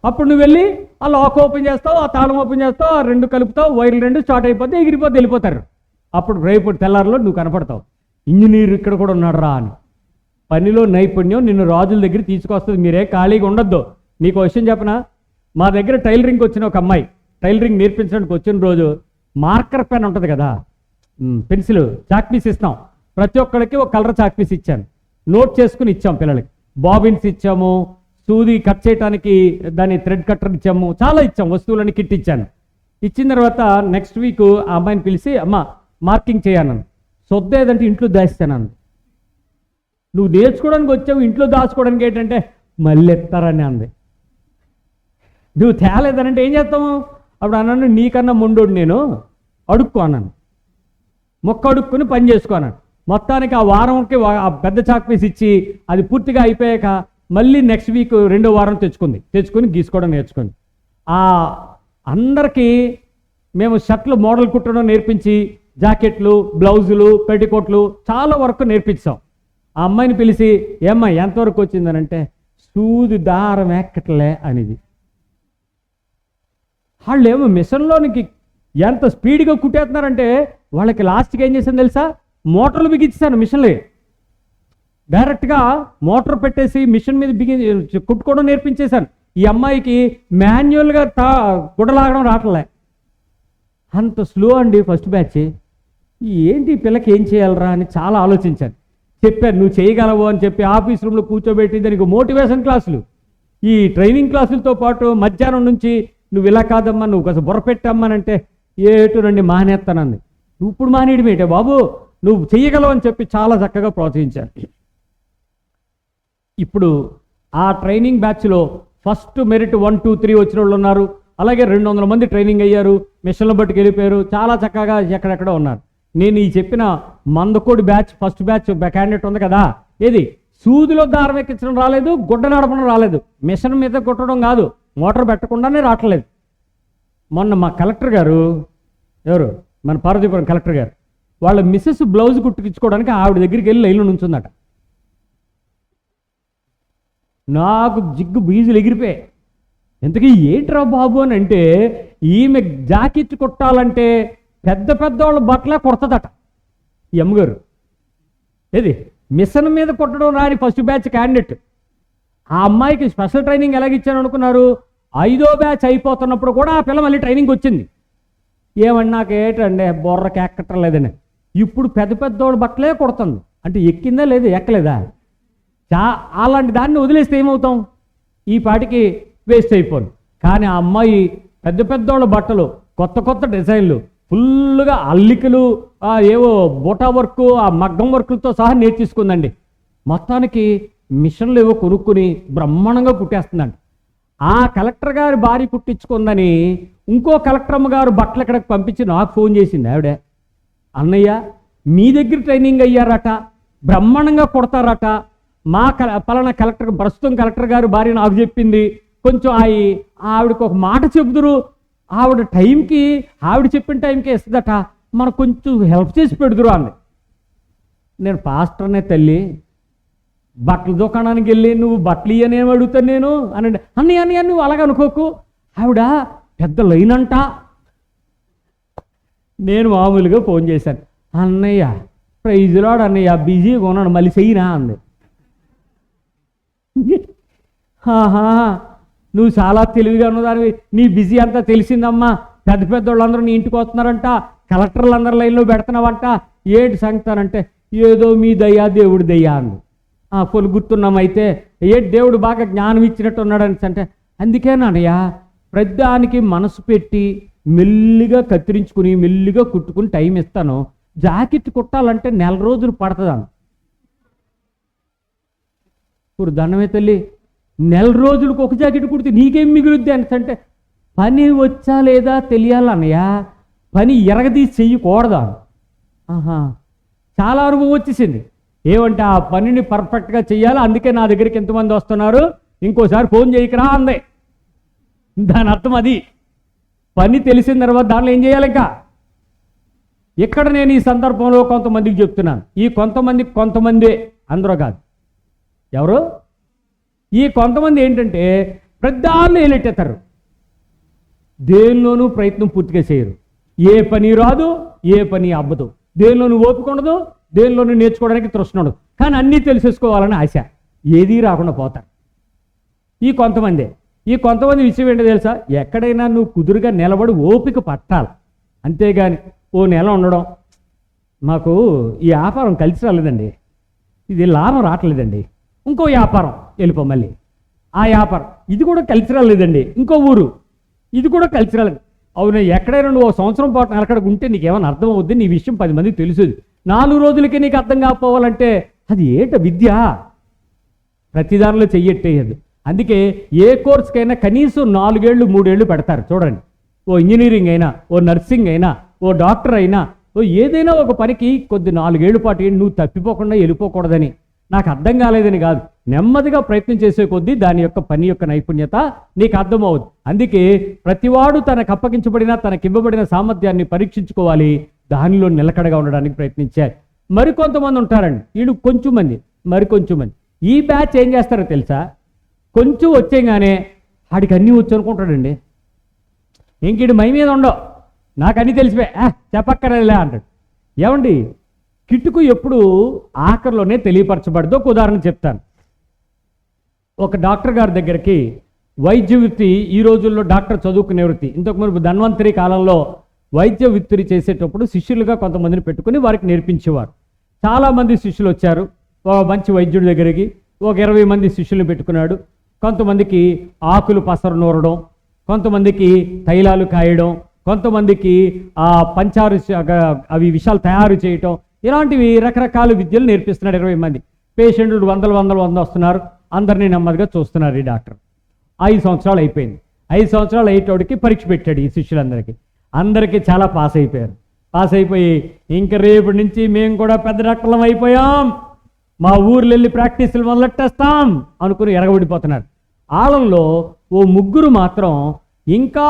అప్పుడు నువ్వు వెళ్ళి ఆ లాక్ ఓపెన్ చేస్తావు, ఆ తాళం ఓపెన్ చేస్తావు, ఆ 2 కలుపుతావు, వైర్లు 2 స్టార్ట్ అయిపోతే ఎగిరిపోతే వెళ్ళిపోతారు. అప్పుడు రేపు తెల్లారిలో నువ్వు కనపడతావు, ఇంజనీర్ ఇక్కడ కూడా ఉన్నాడు రా అని. పనిలో నైపుణ్యం నిన్ను రాజుల దగ్గర తీసుకొస్తుంది. మీరే ఖాళీగా ఉండొద్దు. నీకు విషయం చెప్పనా? మా దగ్గర టైలరింగ్కి వచ్చిన ఒక అమ్మాయి, టైలరింగ్ నేర్పించడానికి వచ్చిన రోజు మార్కర్ పెన్ ఉంటుంది కదా, పెన్సిల్, చాక్ పీస్ ఇస్తాం. ప్రతి ఒక్కరికి ఒక కలర్ చాక్ పీస్ ఇచ్చాను, నోట్ చేసుకుని ఇచ్చాం. పిల్లలకి బాబిన్స్ ఇచ్చాము, సూది కట్ చేయడానికి దాని థ్రెడ్ కట్టర్ ఇచ్చాము, చాలా ఇచ్చాం, వస్తువులని కిట్ ఇచ్చాను. ఇచ్చిన తర్వాత నెక్స్ట్ వీక్ ఆ అమ్మాయిని పిలిచి, అమ్మ మార్కింగ్ చేయన్నాను. సొద్దేదంటే ఇంట్లో దాస్తాను. నువ్వు నేర్చుకోవడానికి వచ్చావు, ఇంట్లో దాచుకోవడానికి ఏంటంటే మళ్ళీ ఎత్తారని అంది. నువ్వు తేలేదనంటే ఏం చేస్తాము? అప్పుడు అన్నాను, నీకన్నా మొండోడు నేను, అడుక్కో అన్నాను. మొక్క అడుక్కుని పని చేసుకోన్నాను. మొత్తానికి ఆ వారంకి ఆ పెద్ద చాక్ పీస్ ఇచ్చి అది పూర్తిగా అయిపోయాక మళ్ళీ నెక్స్ట్ వీక్ 2వ వారం తెచ్చుకుని గీసుకోవడం నేర్చుకుంది. అందరికీ మేము షర్ట్లు మోడల్ కుట్టడం నేర్పించి జాకెట్లు, బ్లౌజులు, పెట్టికోట్లు చాలా వరకు నేర్పించాం. ఆ అమ్మాయిని పిలిచి ఏమ్మా ఎంతవరకు వచ్చిందనంటే సూది దారం ఎక్కట్లే అనేది. వాళ్ళు ఏమో మిషన్లోనికి ఎంత స్పీడ్గా కుట్టేస్తున్నారంటే వాళ్ళకి లాస్ట్కి ఏం చేశాను తెలుసా, మోటార్లు బిగించాను మిషన్లే. డైరెక్ట్గా మోటార్ పెట్టేసి మిషన్ మీద కుట్టుకోవడం నేర్పించేశాను. ఈ అమ్మాయికి మాన్యువల్గా గుడ్డలాగడం రావట్లే. అంత స్లో అండి ఫస్ట్ బ్యాచ్. ఏంటి పిల్లకి ఏం చేయాలరా అని చాలా ఆలోచించాను. చెప్పాను నువ్వు చేయగలవు అని చెప్పి ఆఫీస్ రూమ్లో కూర్చోబెట్టి దానికి మోటివేషన్ క్లాసులు, ఈ ట్రైనింగ్ క్లాసులతో పాటు మధ్యాహ్నం నుంచి నువ్వు ఇలా కాదమ్మా, నువ్వు కొంచెం బుర్ర పెట్టమ్మనంటే ఏటు రండి మానేస్తానంది. నువ్వు ఇప్పుడు మానేయడమేటే బాబు, నువ్వు చేయగలవు అని చెప్పి చాలా చక్కగా ప్రోత్సహించాను. ఇప్పుడు ఆ ట్రైనింగ్ బ్యాచ్లో ఫస్ట్ మెరిట్ 1, 2, 3 వచ్చిన వాళ్ళు ఉన్నారు. అలాగే 200 మంది ట్రైనింగ్ అయ్యారు, మిషన్లు బట్టుకు వెళ్ళిపోయారు, చాలా చక్కగా ఎక్కడెక్కడ ఉన్నారు. నేను ఈ చెప్పిన మందకోడి బ్యాచ్ ఫస్ట్ బ్యాచ్ క్యాండిడేట్ ఉంది కదా, ఏది సూదిలో దారం ఎక్కించడం రాలేదు, గుడ్డ నడపడం రాలేదు, మిషన్ మీద కొట్టడం కాదు, మోటార్ పెట్టకుండానే రావట్లేదు. మొన్న మా కలెక్టర్ గారు, ఎవరు మన పార్వతీపురం కలెక్టర్ గారు, వాళ్ళ మిస్సెస్ బ్లౌజ్ కుట్టించుకోవడానికి ఆవిడ దగ్గరికి వెళ్ళి లైన్లో నుంచుందట. నాకు జిగ్గు బీజులు ఎగిరిపోయాయి. ఇంతకీ ఏంట్రా బాబు అని అంటే, ఈమె జాకెట్ కుట్టాలంటే పెద్ద పెద్దవాళ్ళ బట్టలే కుడతదట ఈ అమ్మగారు. ఏది మిషన్ మీద కుట్టడం రాని ఫస్ట్ బ్యాచ్ క్యాండిడేట్. ఆ అమ్మాయికి స్పెషల్ ట్రైనింగ్ ఎలాగిచ్చాను అనుకున్నారు, 5వ బ్యాచ్ అయిపోతున్నప్పుడు కూడా ఆ పిల్ల మళ్ళీ ట్రైనింగ్ వచ్చింది. ఏమన్నా నాకు ఏంటండి బొర్రకి ఎక్కటం లేదని, ఇప్పుడు పెద్ద పెద్దవాళ్ళ బట్టలే కుడుతుంది. అంటే ఎక్కిందా లేదు, ఎక్కలేదా? అలాంటి దాన్ని వదిలేస్తే ఏమవుతాం, ఈ పాటికి వేస్ట్ అయిపోను. కానీ ఆ అమ్మాయి పెద్ద పెద్దవాళ్ళ బట్టలు, కొత్త కొత్త డిజైన్లు, ఫుల్గా అల్లికలు, ఏవో బోటా వర్క్, ఆ మగ్గం వర్కులతో సహా నేర్చేసుకుందండి. మొత్తానికి మిషన్లు ఏవో కొనుక్కుని బ్రహ్మాండంగా కుట్టేస్తుందండి. ఆ కలెక్టర్ గారి భార్య కుట్టించుకుందని ఇంకో కలెక్టర్ అమ్మగారు బట్టలు ఎక్కడికి పంపించి నాకు ఫోన్ చేసింది. ఆవిడ, అన్నయ్య మీ దగ్గర ట్రైనింగ్ అయ్యారట, బ్రహ్మాండంగా కుడతారట, మా పలానా కలెక్టర్, ప్రస్తుతం కలెక్టర్ గారు భార్య నాకు చెప్పింది, కొంచెం ఆవిడకి ఒక మాట చెబుదురు, ఆవిడ టైంకి ఆవిడ చెప్పిన టైంకి ఇస్తుందట, మనకు కొంచెం హెల్ప్ చేసి పెడుదురు అంది. నేను పాస్టర్నే తల్లి, బట్టల దుకాణానికి వెళ్ళి నువ్వు బట్టలు ఇయ్యనేమి అడుగుతాను నేను అనండి. అన్నయ్య నువ్వు అలాగ అనుకోకు, ఆవిడ పెద్ద లైన్ అంట. నేను మామూలుగా ఫోన్ చేశాను, అన్నయ్య ప్రైజ్లాడు అన్నయ్య బిజీగా ఉన్నాను మళ్ళీ చెయ్యినా అంది. నువ్వు చాలా తెలివిగా ఉన్నదానివి, నీ బిజీ అంతా తెలిసిందమ్మా, పెద్ద పెద్దోళ్ళందరూ నీ ఇంటికి వస్తున్నారంట, కలెక్టర్లు అందరూ లైన్లో పెడుతున్నావంట, ఏంటి సంగతానంటే ఏదో మీ దయ్యా దేవుడి దయ్యా అంది. పొలు గుర్తున్నామైతే ఏంటి దేవుడు బాగా జ్ఞానం ఇచ్చినట్టు ఉన్నాడని అంటే, అందుకేనయ్యా ప్రతిదానికి మనసు పెట్టి మెల్లిగా కత్తిరించుకుని మెల్లిగా కుట్టుకుని టైం ఇస్తాను. జాకెట్ కుట్టాలంటే 1 రోజులు పడుతుందాను. ఇప్పుడు దండమే తల్లి, 1 రోజులకు ఒక జాకెట్ కుడితే నీకేం మిగులుద్ది అంటే, పని వచ్చా లేదా తెలియాలన్నయ్య, పని ఎరగదీసి చెయ్యకూడదా. చాలా అనుభవం వచ్చేసింది. ఏమంటే ఆ పనిని పర్ఫెక్ట్గా చెయ్యాలి, అందుకే నా దగ్గరికి ఎంతమంది వస్తున్నారు, ఇంకోసారి ఫోన్ చేయకరా అందే. దాని అర్థం అది. పని తెలిసిన తర్వాత దానిలో ఏం చేయాలి? ఇంకా ఇక్కడ నేను ఈ సందర్భంలో కొంతమందికి చెప్తున్నాను. ఈ కొంతమందే అందరూ కాదు. ఎవరు ఈ కొంతమంది ఏంటంటే ప్రధాన్ని ఏలెట్టేస్తారు, దేనిలోనూ ప్రయత్నం పూర్తిగా చేయరు. ఏ పని రాదు, ఏ పని అవ్వదు, దేనిలోనూ ఓపిక ఉండదు, దేనిలోనూ నేర్చుకోవడానికి తృష్ణడు, కానీ అన్నీ తెలిసేసుకోవాలని ఆశ, ఏదీ రాకుండా పోతారు. ఈ కొంతమంది విషయం ఏంటో తెలుసా, ఎక్కడైనా నువ్వు కుదురుగా నిలబడి ఓపిక పట్టాలి, అంతేగాని ఓ నెల ఉండడం, మాకు ఈ వ్యాపారం కలిసి రాలేదండి, ఇది లాభం రావట్లేదండి, ఇంకో వ్యాపారం వెళ్ళిపో, మళ్ళీ ఆ వ్యాపారం ఇది కూడా కలిసి రాలేదండి, ఇంకో ఊరు ఇది కూడా కలిసి రాలేదు. అవును, ఎక్కడైనా నువ్వు 1 సంవత్సరం పాటు అక్కడికి ఉంటే నీకేమైనా అర్థం అవుద్ది, నీ విషయం 10 మందికి తెలుసుది. 4 రోజులకే నీకు అర్థం కాకపోవాలంటే అది ఏంట విద్య, ప్రతిదానిలో చెయ్యట్టేయదు. అందుకే ఏ కోర్సుకైనా కనీసం 4 ఏళ్ళు 3 ఏళ్ళు పెడతారు. చూడండి, ఓ ఇంజనీరింగ్ అయినా, ఓ నర్సింగ్ అయినా, ఓ డాక్టర్ అయినా, ఓ ఏదైనా ఒక పనికి కొద్ది 4 ఏళ్ళు పాటు నువ్వు తప్పిపోకుండా వెళ్ళిపోకూడదని. నాకు అర్థం కాలేదని కాదు, నెమ్మదిగా ప్రయత్నం చేసే కొద్దీ దాని యొక్క పని యొక్క నైపుణ్యత నీకు అర్థమవుతుంది. అందుకే ప్రతివాడు తనకు అప్పగించబడిన తనకివ్వబడిన సామర్థ్యాన్ని పరీక్షించుకోవాలి, దానిలో నిలకడగా ఉండడానికి ప్రయత్నించాలి. మరికొంతమంది ఉంటారండి, వీళ్ళు కొంచెం మంది, మరికొంచెం మంది. ఈ బ్యాచ్ ఏం చేస్తారో తెలుసా, కొంచెం వచ్చేగానే ఆడికి అన్నీ వచ్చు అనుకుంటాడండి. ఇంకీడు మై మీద ఉండవు, నాకు అన్నీ తెలిసిపోయి చెప్పక్కర్లే అంటాడు. ఏమండి, కిటుకు ఎప్పుడు ఆఖరిలోనే తెలియపరచబడదు. ఒక ఉదాహరణ చెప్తాను. ఒక డాక్టర్ గారి దగ్గరికి వైద్య వృత్తి, ఈ రోజుల్లో డాక్టర్ చదువుకునే వృత్తి, ఇంతకు ముందు ధన్వంతరి కాలంలో వైద్య వృత్తి చేసేటప్పుడు శిష్యులుగా కొంతమందిని పెట్టుకుని వారికి నేర్పించేవారు. చాలామంది శిష్యులు వచ్చారు ఒక మంచి వైద్యుడి దగ్గరికి. ఒక 20 మంది శిష్యులు పెట్టుకున్నాడు. కొంతమందికి ఆకులు పసరు నూరడం, కొంతమందికి తైలాలు కాయడం, కొంతమందికి పంచారు అవి విషాలు తయారు చేయటం, ఇలాంటివి రకరకాల విద్యలు నేర్పిస్తున్నాడు. 20 మంది పేషెంట్లు వందలు వస్తున్నారు. అందరినీ నెమ్మదిగా చూస్తున్నారు ఈ డాక్టర్. 5 సంవత్సరాలు అయిపోయింది. 5 సంవత్సరాలు అయ్యేటోడికి పరీక్ష పెట్టాడు ఈ శిష్యులందరికీ. అందరికీ చాలా పాస్ అయిపోయారు. పాస్ అయిపోయి ఇంక రేపటి నుంచి మేము కూడా పెద్ద డాక్టర్లం అయిపోయాం, మా ఊర్లో వెళ్ళి ప్రాక్టీసులు మొదలెట్టేస్తాం అనుకుని ఎరగబడిపోతున్నారు. వాళ్ళల్లో ఓ 3 మాత్రం ఇంకా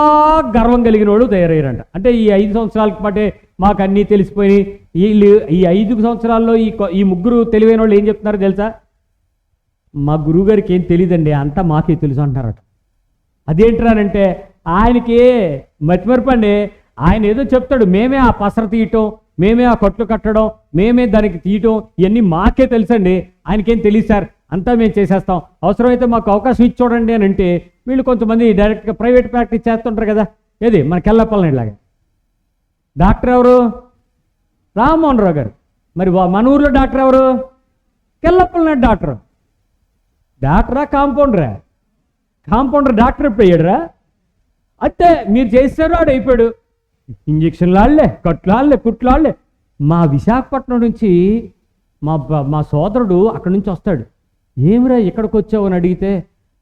గర్వం కలిగిన వాడు తయారయ్యారంట. అంటే ఈ 5 సంవత్సరాల పాటే మాకు అన్నీ తెలిసిపోయి, వీళ్ళు ఈ 5 సంవత్సరాల్లో ఈ 3 తెలివైన వాళ్ళు ఏం చెప్తున్నారో తెలుసా, మా గురువుగారికి ఏం తెలియదండి, అంతా మాకే తెలుసు అంటారట. అదేంటారంటే ఆయనకి మతిమరపండి, ఆయన ఏదో చెప్తాడు, మేమే ఆ పసర తీయటం, మేమే ఆ కట్లు కట్టడం, మేమే దానికి తీయటం, ఇవన్నీ మాకే తెలుసండి, ఆయనకేం తెలియదు సార్, అంతా మేము చేసేస్తాం, అవసరమైతే మాకు అవకాశం ఇచ్చి చూడండి అని అంటే వీళ్ళు కొంతమంది డైరెక్ట్గా ప్రైవేట్ ప్రాక్టీస్ చేస్తుంటారు కదా. ఏది మన కెల్లపల్లనిలాగా. డాక్టర్ ఎవరు? రామ్మోహన్ రావు గారు. మరి మన ఊర్లో డాక్టర్ ఎవరు? కెల్లపల్లనాడు డాక్టర్. డాక్టరా కాంపౌండరా? కాంపౌండర్ డాక్టర్ ఎప్పుడు అయ్యాడురా? అయితే మీరు చేశారు, ఆడు అయిపోయాడు. ఇంజక్షన్లు ఆడలే, కట్లు ఆడలే, కుట్లు ఆడలే. మా విశాఖపట్నం నుంచి మా సోదరుడు అక్కడి నుంచి వస్తాడు. ఏమిరా ఇక్కడికి వచ్చావు అని అడిగితే,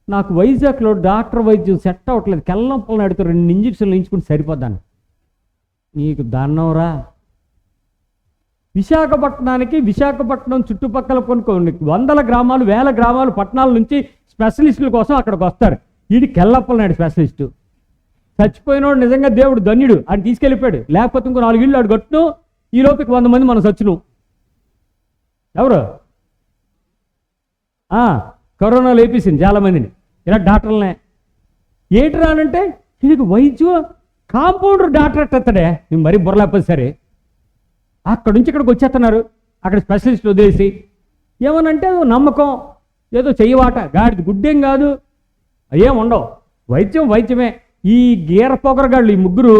నాకు వైజాగ్లో డాక్టర్ వైద్యం సెట్ అవ్వట్లేదు, కెల్లంపల్ని అడిగితే 2 ఇంజక్షన్లు ఎంచుకుని సరిపోద్దాను. నీకు దాన్నవరా? విశాఖపట్నం చుట్టుపక్కల కొన్ని 100 గ్రామాలు 1000 గ్రామాలు పట్టణాల నుంచి స్పెషలిస్టుల కోసం అక్కడికి వస్తారు. వీడి కెల్లప్పలనాడు స్పెషలిస్టు. చచ్చిపోయినోడు నిజంగా దేవుడు ధన్యుడు, ఆయన తీసుకెళ్ళిపోయాడు. లేకపోతే ఇంకో 4 ఇళ్ళు ఆడు గట్టును, ఈ లోపుకి 100 మంది మనం చచ్చును. ఎవరు? కరోనా లేపేసింది చాలామందిని, ఇలా డాక్టర్లనే. ఏంటి రానంటే ఇది వైద్యం కాంపౌండర్ డాక్టర్ ఎట్టేస్తాడే, నేను మరీ బుర్రలేకపోతే సరే. అక్కడి నుంచి ఇక్కడికి వచ్చేస్తున్నారు, అక్కడ స్పెషలిస్ట్ వదిలేసి. ఏమనంటే నమ్మకం, ఏదో చెయ్యవాట, గాడిది గుడ్డేం కాదు, ఏం ఉండవు. వైద్యమే. ఈ గీర పొగరగాళ్ళు ఈ 3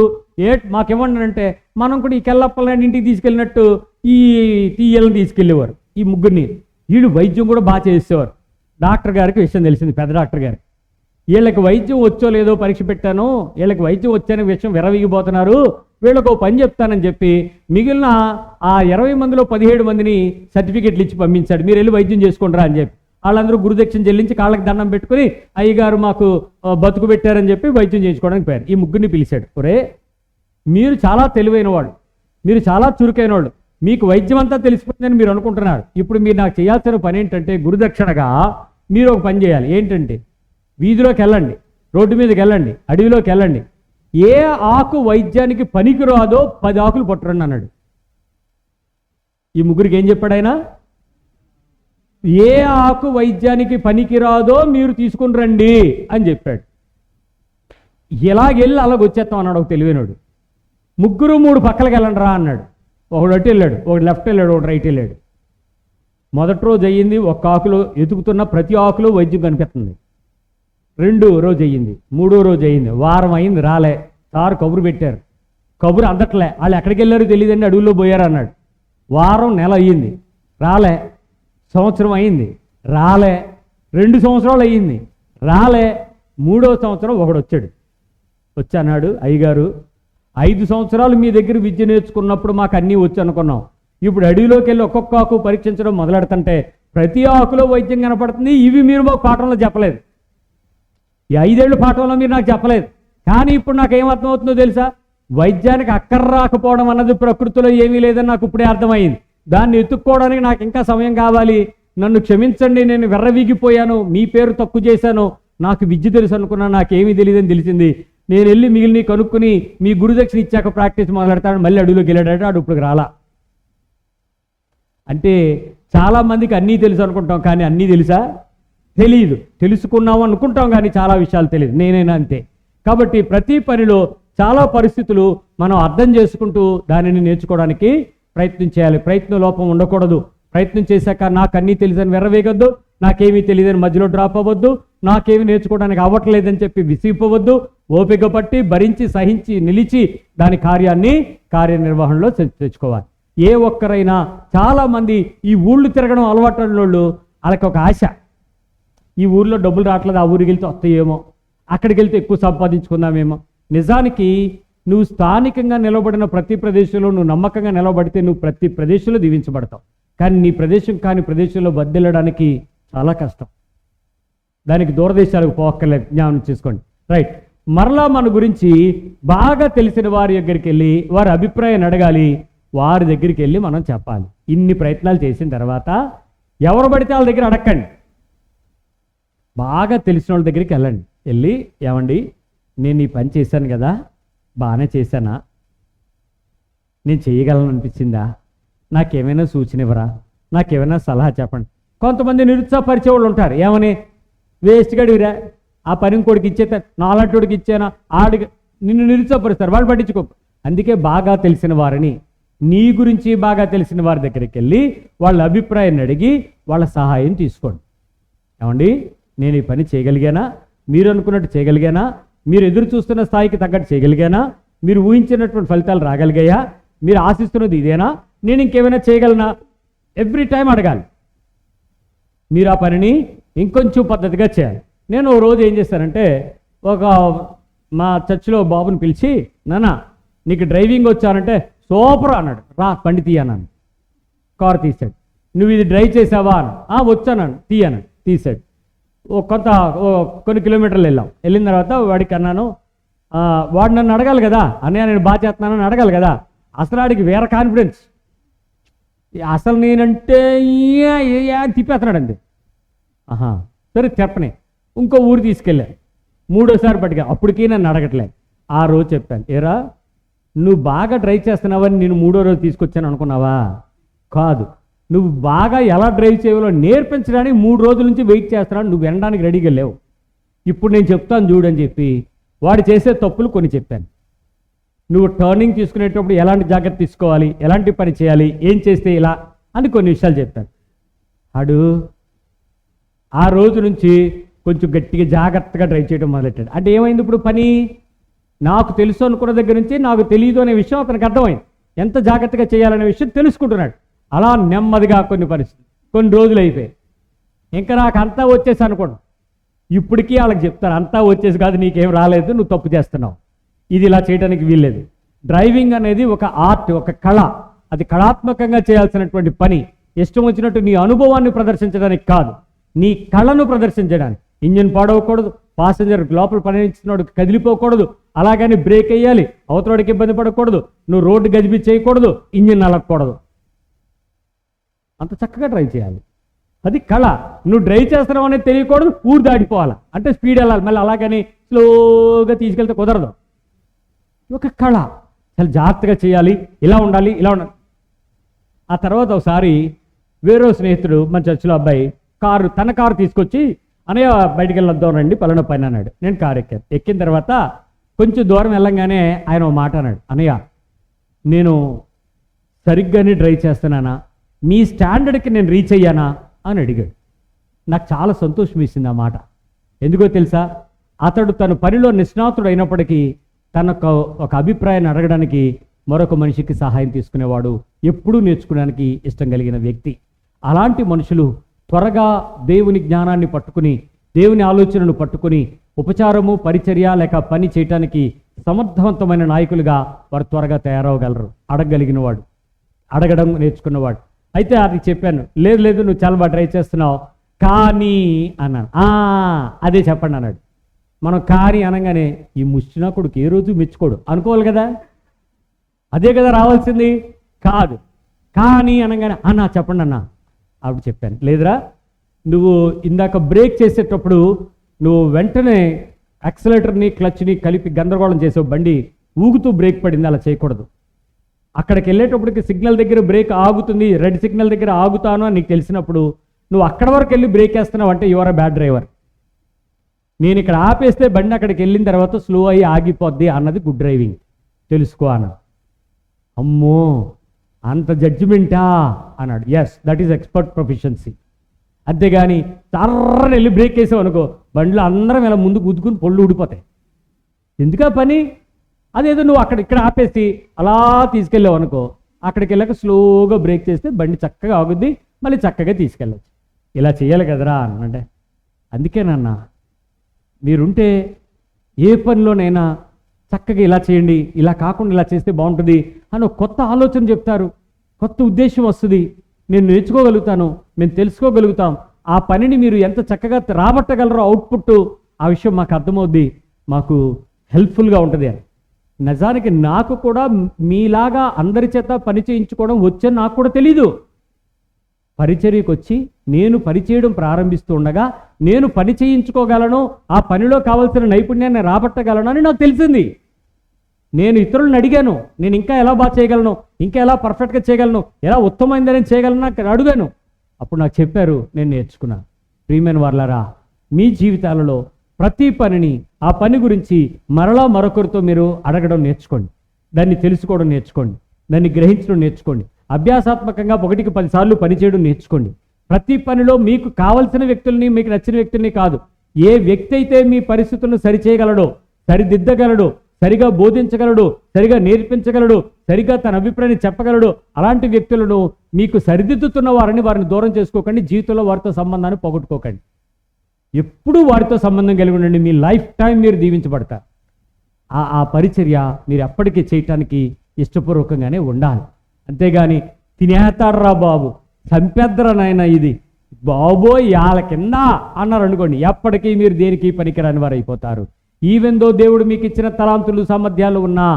మాకేమన్నా అంటే, మనం కూడా ఈ కెల్లప్పలనాడు ఇంటికి తీసుకెళ్ళినట్టు ఈ తీయలను తీసుకెళ్ళేవారు ఈ 3ని. వీళ్ళు వైద్యం కూడా బాగా చేసేవారు. డాక్టర్ గారికి విషయం తెలిసింది, పెద్ద డాక్టర్ గారికి. వీళ్ళకి వైద్యం వచ్చో లేదో పరీక్ష పెట్టాను, వీళ్ళకి వైద్యం వచ్చనే విషయం విరవీగిపోతున్నారు, వీళ్ళకు పని చెప్తానని చెప్పి మిగిలిన ఆ 20 మందిలో 17 మందిని సర్టిఫికెట్లు ఇచ్చి పంపించాడు. మీరు వెళ్ళి వైద్యం చేసుకుంటారా అని చెప్పి. వాళ్ళందరూ గురుదక్షిణ చెల్లించి కాళ్ళకి దండం పెట్టుకుని అయ్యగారు మాకు బతుకు పెట్టారని చెప్పి వైద్యం చేయించుకోవడానికి పోయారు. ఈ 3ని పిలిచాడు. ఒరే, మీరు చాలా తెలివైన వాళ్ళు, మీరు చాలా చురుకైన వాళ్ళు, మీకు వైద్యం అంతా తెలిసిపోతుందని మీరు అనుకుంటున్నారు. ఇప్పుడు మీరు నాకు చేయాల్సిన పని ఏంటంటే, గురుదక్షిణగా మీరు ఒక పని చేయాలి. ఏంటంటే, వీధిలోకి వెళ్ళండి, రోడ్డు మీదకి వెళ్ళండి, అడవిలోకి వెళ్ళండి, ఏ ఆకు వైద్యానికి పనికిరాదో 10 ఆకులు పట్టురండి అన్నాడు. ఈ 3కి ఏం చెప్పాడు ఆయన? ఏ ఆకు వైద్యానికి పనికిరాదో మీరు తీసుకుని రండి అని చెప్పాడు. ఎలాగెళ్ళి అలాగ వచ్చేస్తాం అన్నాడు ఒక తెలివైనడు. 3 పక్కలకి వెళ్ళండి రా అన్నాడు. ఒకడు అటు వెళ్ళాడు, ఒకడు లెఫ్ట్ వెళ్ళాడు, ఒకడు రైట్ వెళ్ళాడు. మొదటి రోజు అయ్యింది, ఒక ఆకులో ఎతుకుతున్న ప్రతి ఆకులో వైద్యం కనిపిస్తుంది. 2వ రోజు అయ్యింది, 3వ రోజు అయ్యింది, వారం అయింది, రాలే. సార్ కబురు పెట్టారు, కబురు అందట్లే. వాళ్ళు ఎక్కడికి వెళ్ళారో తెలియదండి, అడవుల్లో పోయారు అన్నాడు. వారం, నెల అయ్యింది, రాలే. సంవత్సరం అయింది, రాలే. 2 సంవత్సరాలు అయ్యింది, రాలే. 3వ సంవత్సరం ఒకడు వచ్చాడు. వచ్చాడు, అయ్యగారు 5 సంవత్సరాలు మీ దగ్గర విద్య నేర్చుకున్నప్పుడు మాకు అన్నీ వచ్చు అనుకున్నాం. ఇప్పుడు అడవిలోకి వెళ్ళి ఒక్కొక్క ఆకు పరీక్షించడం మొదలెడుతుంటే ప్రతి ఆకులో వైద్యం కనపడుతుంది. ఇవి మీరు మాకు పాఠంలో చెప్పలేదు, ఈ 5 ఏళ్ళు పాఠంలో మీరు నాకు చెప్పలేదు. కానీ ఇప్పుడు నాకు ఏమర్థమవుతుందో తెలుసా? వైద్యానికి అక్కర రాకపోవడం అన్నది ప్రకృతిలో ఏమీ లేదని నాకు ఇప్పుడే అర్థమైంది. దాన్ని ఎత్తుక్కోవడానికి నాకు ఇంకా సమయం కావాలి. నన్ను క్షమించండి, నేను వెర్రవీగిపోయాను, మీ పేరు తప్పు చేశాను, నాకు విద్య తెలుసు అనుకున్నా, నాకేమీ తెలియదని తెలిసింది, నేను వెళ్ళి మిగిలిని కనుక్కుని మీ గురుదక్షిణ ఇచ్చాక ప్రాక్టీస్ మొదలెడతాడు, మళ్ళీ అడుగులోకి వెళ్ళాడట, ఆడు ఇప్పుడు రాలా. అంటే చాలామందికి అన్నీ తెలుసు అనుకుంటాం, కానీ అన్నీ తెలుసా? తెలియదు. తెలుసుకున్నాం అనుకుంటాం కానీ చాలా విషయాలు తెలియదు. నేనైనా అంతే. కాబట్టి ప్రతి పనిలో చాలా పరిస్థితులు మనం అర్థం చేసుకుంటూ దానిని నేర్చుకోవడానికి ప్రయత్నం చేయాలి. ప్రయత్న లోపం ఉండకూడదు. ప్రయత్నం చేశాక నాకు అన్నీ తెలుసని వెర్రవేయొద్దు, నాకేమీ తెలియదని మధ్యలో డ్రాప్ అవ్వద్దు, నాకేమీ నేర్చుకోవడానికి అవ్వట్లేదని చెప్పి విసిగిపోవద్దు. ఓపిక పట్టి భరించి సహించి నిలిచి దాని కార్యనిర్వహణలో తెచ్చుకోవాలి. ఏ ఒక్కరైనా, చాలామంది ఈ ఊళ్ళు తిరగడం అలవాటు వాళ్ళు, వాళ్ళకి ఒక ఆశ, ఈ ఊర్లో డబ్బులు రావట్లేదు, ఆ ఊరికి వెళ్తే వస్తాయేమో, అక్కడికి వెళ్తే ఎక్కువ సంపాదించుకుందామేమో. నిజానికి నువ్వు స్థానికంగా నిలబడిన ప్రతి ప్రదేశంలో నువ్వు నమ్మకంగా నిలబడితే నువ్వు ప్రతి ప్రదేశంలో దీవించబడతావు. కానీ నీ ప్రదేశం కాని ప్రదేశంలో బద్దెళ్ళడానికి చాలా కష్టం. దానికి దూరదేశాలకు పోక్కర్లేదు, జ్ఞానం చేసుకోండి. రైట్. మరలా మన గురించి బాగా తెలిసిన వారి దగ్గరికి వెళ్ళి వారి అభిప్రాయాన్ని అడగాలి, వారి దగ్గరికి వెళ్ళి మనం చెప్పాలి. ఇన్ని ప్రయత్నాలు చేసిన తర్వాత ఎవరు పడితే వాళ్ళ దగ్గర అడగండి, బాగా తెలిసిన వాళ్ళ దగ్గరికి వెళ్ళండి. వెళ్ళి, ఏమండి నేను ఈ పని చేశాను కదా, బాగానే చేశానా, నేను చేయగలను అనిపించిందా, నాకేమైనా సూచన ఇవ్వరా, నాకేమైనా సలహా చెప్పండి. కొంతమంది నిరుత్సాహపరిచే వాళ్ళు ఉంటారు, ఏమని, వేస్ట్ గడివిరా, ఆ పని ఇంకోడికి ఇచ్చేత, నాలాంటికి ఇచ్చానా, ఆడికి, నిన్ను నిరుత్సాహపరుస్తారు, వాళ్ళు పట్టించుకో. అందుకే బాగా తెలిసిన వారిని, నీ గురించి బాగా తెలిసిన వారి దగ్గరికి వెళ్ళి వాళ్ళ అభిప్రాయాన్ని అడిగి వాళ్ళ సహాయం తీసుకోండి. ఏమండి నేను ఈ పని చేయగలిగానా, మీరు అనుకున్నట్టు చేయగలిగానా, మీరు ఎదురు చూస్తున్న స్థాయికి తగ్గట్టు చేయగలిగానా, మీరు ఊహించినటువంటి ఫలితాలు రాగలిగాయా, మీరు ఆశిస్తున్నది ఇదేనా, నేను ఇంకేమైనా చేయగలనా, ఎవ్రీ టైం అడగాలి. మీరు ఆ పనిని ఇంకొంచెం పద్ధతిగా చేయాలి. నేను ఓ రోజు ఏం చేశానంటే, మా చర్చిలో బాబుని పిలిచి, నాన్న నీకు డ్రైవింగ్ వచ్చానంటే సూపర్ అన్నాడు. రా బండి తీయన్నాను. కారు తీసాడు. నువ్వు ఇది డ్రైవ్ చేసావా అని, వచ్చాను తీయన్నాడు. తీసాడు. కొన్ని కిలోమీటర్లు వెళ్ళిన తర్వాత వాడికి అన్నాను, వాడు నన్ను అడగాలి కదా, అన్నయ్య నేను బాగా చేస్తున్నానని అడగాలి కదా. అసలు వాడికి వేరే కాన్ఫిడెన్స్, అసలు నేనంటే తిప్పేస్తున్నాడు అండి. సరే చెప్పని ఇంకో ఊరు తీసుకెళ్ళా, మూడోసారి పట్టుగా, అప్పటికీ నన్ను అడగట్లే. ఆ రోజు చెప్పాను, ఏరా నువ్వు బాగా డ్రైవ్ చేస్తున్నావని నేను మూడో రోజు తీసుకొచ్చాను అనుకున్నావా? కాదు, నువ్వు బాగా ఎలా డ్రైవ్ చేయాలో నేర్పించడానికి 3 రోజుల నుంచి వెయిట్ చేస్తున్నాను, నువ్వు వినడానికి రెడీగా లేవు. ఇప్పుడు నేను చెప్తాను చూడని చెప్పి వాడు చేసే తప్పులు కొన్ని చెప్పాను. నువ్వు టర్నింగ్ తీసుకునేటప్పుడు ఎలాంటి జాగ్రత్త తీసుకోవాలి, ఎలాంటి పని చేయాలి, ఏం చేస్తే ఇలా అని కొన్ని విషయాలు చెప్పాను. వాడు ఆ రోజు నుంచి కొంచెం గట్టిగా జాగ్రత్తగా డ్రైవ్ చేయడం మొదలెట్టాడు. అంటే ఏమైంది, ఇప్పుడు పని నాకు తెలుసు అనుకున్న దగ్గర నుంచి నాకు తెలియదు అనే విషయం అతనికి అర్థమైంది. ఎంత జాగ్రత్తగా చేయాలనే విషయం తెలుసుకుంటున్నాడు. అలా నెమ్మదిగా కొన్ని రోజులు అయిపోయాయి. ఇంకా నాకు అంతా వచ్చేసి అనుకోండి, ఇప్పటికీ వాళ్ళకి చెప్తాను, అంతా వచ్చేసి కాదు, నీకేం రాలేదు, నువ్వు తప్పు చేస్తున్నావు, ఇది ఇలా చేయడానికి వీల్లేదు. డ్రైవింగ్ అనేది ఒక ఆర్ట్, ఒక కళ. అది కళాత్మకంగా చేయాల్సినటువంటి పని. ఇష్టం వచ్చినట్టు నీ అనుభవాన్ని ప్రదర్శించడానికి కాదు, నీ కళను ప్రదర్శించడానికి. ఇంజిన్ పాడవకూడదు, పాసెంజర్ లోపల పనిచేస్తున్నాడు కదిలిపోకూడదు, అలాగని బ్రేక్ వేయాలి, అవతలడికి ఇబ్బంది పడకూడదు, నువ్వు రోడ్డు గజిబి చేయకూడదు, ఇంజిన్ నలగకూడదు. అంత చక్కగా డ్రైవ్ చేయాలి. అది కళ. నువ్వు డ్రైవ్ చేస్తున్నావు అనేది తెలియకూడదు, ఊరు దాటిపోవాలి, అంటే స్పీడ్ వెళ్ళాలి, మళ్ళీ అలాగని స్లోగా తీసుకెళ్తే కుదరదు. ఒక కళ, చాలా జాగ్రత్తగా చేయాలి, ఇలా ఉండాలి, ఇలా ఉండాలి. ఆ తర్వాత ఒకసారి వేరే స్నేహితుడు మన చర్చిలో అబ్బాయి తన కారు తీసుకొచ్చి, అన్నయ్య బయటికి వెళ్ళొద్దాం రండి పలానా పైన అన్నాడు. నేను కారు ఎక్కాను. ఎక్కిన తర్వాత కొంచెం దూరం వెళ్ళంగానే ఆయన ఒక మాట అన్నాడు, అన్నయ్య నేను సరిగ్గానే డ్రైవ్ చేస్తున్నానా, మీ స్టాండర్డ్కి నేను రీచ్ అయ్యానా అని అడిగాడు. నాకు చాలా సంతోషం ఇచ్చింది ఆ మాట. ఎందుకో తెలుసా, అతడు తన పనిలో నిష్ణాతుడు అయినప్పటికీ తనకు ఒక అభిప్రాయాన్ని అడగడానికి మరొక మనిషికి సహాయం తీసుకునేవాడు, ఎప్పుడూ నేర్చుకోవడానికి ఇష్టం కలిగిన వ్యక్తి. అలాంటి మనుషులు త్వరగా దేవుని జ్ఞానాన్ని పట్టుకుని, దేవుని ఆలోచనను పట్టుకుని ఉపచారము, పరిచర్య లేక పని చేయటానికి సమర్థవంతమైన నాయకులుగా వారు త్వరగా తయారవగలరు. అడగగలిగిన వాడు, అడగడం నేర్చుకున్నవాడు. అయితే అది చెప్పాను, లేదు నువ్వు చాలా బాగా డ్రైవ్ చేస్తున్నావు కానీ అన్నాను. అదే చెప్పండి అన్నాడు. మనం కానీ అనగానే ఈ ముష్టినాకుడికి ఏ రోజు మెచ్చుకోడు అనుకోవాలి కదా, అదే కదా రావాల్సింది. కాదు, కానీ అనగానే చెప్పండి అన్న, ఆవిడ చెప్పాను, లేదురా నువ్వు ఇందాక బ్రేక్ చేసేటప్పుడు నువ్వు వెంటనే యాక్సిలేటర్ని క్లచ్ని కలిపి గందరగోళం చేసావు, బండి ఊగుతూ బ్రేక్ పడింది, అలా చేయకూడదు. అక్కడికి వెళ్ళేటప్పటికి సిగ్నల్ దగ్గర బ్రేక్ ఆగుతుంది, రెడ్ సిగ్నల్ దగ్గర ఆగుతాను అని నీకు తెలిసినప్పుడు నువ్వు అక్కడ వరకు వెళ్ళి బ్రేక్ వేస్తున్నావు అంటే యువర్ అ బ్యాడ్ డ్రైవర్. నేను ఇక్కడ ఆపేస్తే బండి అక్కడికి వెళ్ళిన తర్వాత స్లో అయ్యి ఆగిపోద్ది అన్నది గుడ్ డ్రైవింగ్, తెలుసుకో అన్నాడు. అమ్మో అంత జడ్జిమెంటా అన్నాడు. Yes, that is expert proficiency. అంతేగాని తర్రని వెళ్ళి బ్రేక్ వేసావు అనుకో, బండ్లు అందరం ఇలా ముందు గుద్దుకుని పొళ్ళు ఊడిపోతాయి. ఎందుకా పని? అదేదో నువ్వు ఇక్కడ ఆపేసి అలా తీసుకెళ్ళావు అనుకో, అక్కడికి వెళ్ళాక స్లోగా బ్రేక్ చేస్తే బండి చక్కగా ఆగుద్ది, మళ్ళీ చక్కగా తీసుకెళ్ళచ్చు. ఇలా చేయాలి కదరా అనంటే, అందుకేనన్నా మీరుంటే ఏ పనిలోనైనా చక్కగా ఇలా చేయండి, ఇలా కాకుండా ఇలా చేస్తే బాగుంటుంది అని ఒక కొత్త ఆలోచన చెప్తారు, కొత్త ఉద్దేశం వస్తుంది, నేను నేర్చుకోగలుగుతాను, మేము తెలుసుకోగలుగుతాం. ఆ పనిని మీరు ఎంత చక్కగా రాబట్టగలరో అవుట్పుట్, ఆ విషయం మాకు అర్థమవుద్ది, మాకు హెల్ప్ఫుల్గా ఉంటుంది అని. నిజానికి నాకు కూడా మీలాగా అందరి చేత పని చేయించుకోవడం వచ్చని నాకు కూడా తెలీదు. పరిచర్యకు వచ్చి నేను పని చేయడం ప్రారంభిస్తూ ఉండగా నేను పని చేయించుకోగలను, ఆ పనిలో కావాల్సిన నైపుణ్యాన్ని రాబట్టగలను అని నాకు తెలిసింది. నేను ఇతరులను అడిగాను, నేను ఇంకా ఎలా బాగా చేయగలను, ఇంకా ఎలా పర్ఫెక్ట్గా చేయగలను, ఎలా ఉత్తమమైందని చేయగలను నాకు అడిగాను. అప్పుడు నాకు చెప్పారు, నేను నేర్చుకున్నాను. ప్రియమైన వారలారా, మీ జీవితాలలో ప్రతి పనిని, ఆ పని గురించి మరలా మరొకరితో మీరు అడగడం నేర్చుకోండి, దాన్ని తెలుసుకోవడం నేర్చుకోండి, దాన్ని గ్రహించడం నేర్చుకోండి. అభ్యాసాత్మకంగా 1కి 10 సార్లు పనిచేయడం నేర్చుకోండి. ప్రతి పనిలో మీకు కావలసిన వ్యక్తుల్ని, మీకు నచ్చిన వ్యక్తుల్ని కాదు, ఏ వ్యక్తి అయితే మీ పరిస్థితులను సరిచేయగలడో, సరిదిద్దగలడో, సరిగా బోధించగలడు, సరిగా నేర్పించగలడు, సరిగా తన అభిప్రాయాన్ని చెప్పగలడు, అలాంటి వ్యక్తులను, మీకు సరిదిద్దుతున్న వారిని దూరం చేసుకోకండి. జీవితంలో వారితో సంబంధాన్ని పోగొట్టుకోకండి. ఎప్పుడూ వారితో సంబంధం కలిగి ఉండండి. మీ లైఫ్ టైం మీరు దీవించబడతారు. ఆ పరిచర్య మీరు ఎప్పటికీ చేయటానికి ఇష్టపూర్వకంగానే ఉండాలి. అంతేగాని తినేస్తాడరా బాబు, చంపేద్దరా నాయన ఇది బాబోయ్ వాళ్ళ కింద అన్నారు అనుకోండి, ఎప్పటికీ మీరు దేనికి పనికిరాని వారు అయిపోతారు. ఈవెందో దేవుడు మీకు ఇచ్చిన తలాంతులు సామర్థ్యాలు ఉన్నా,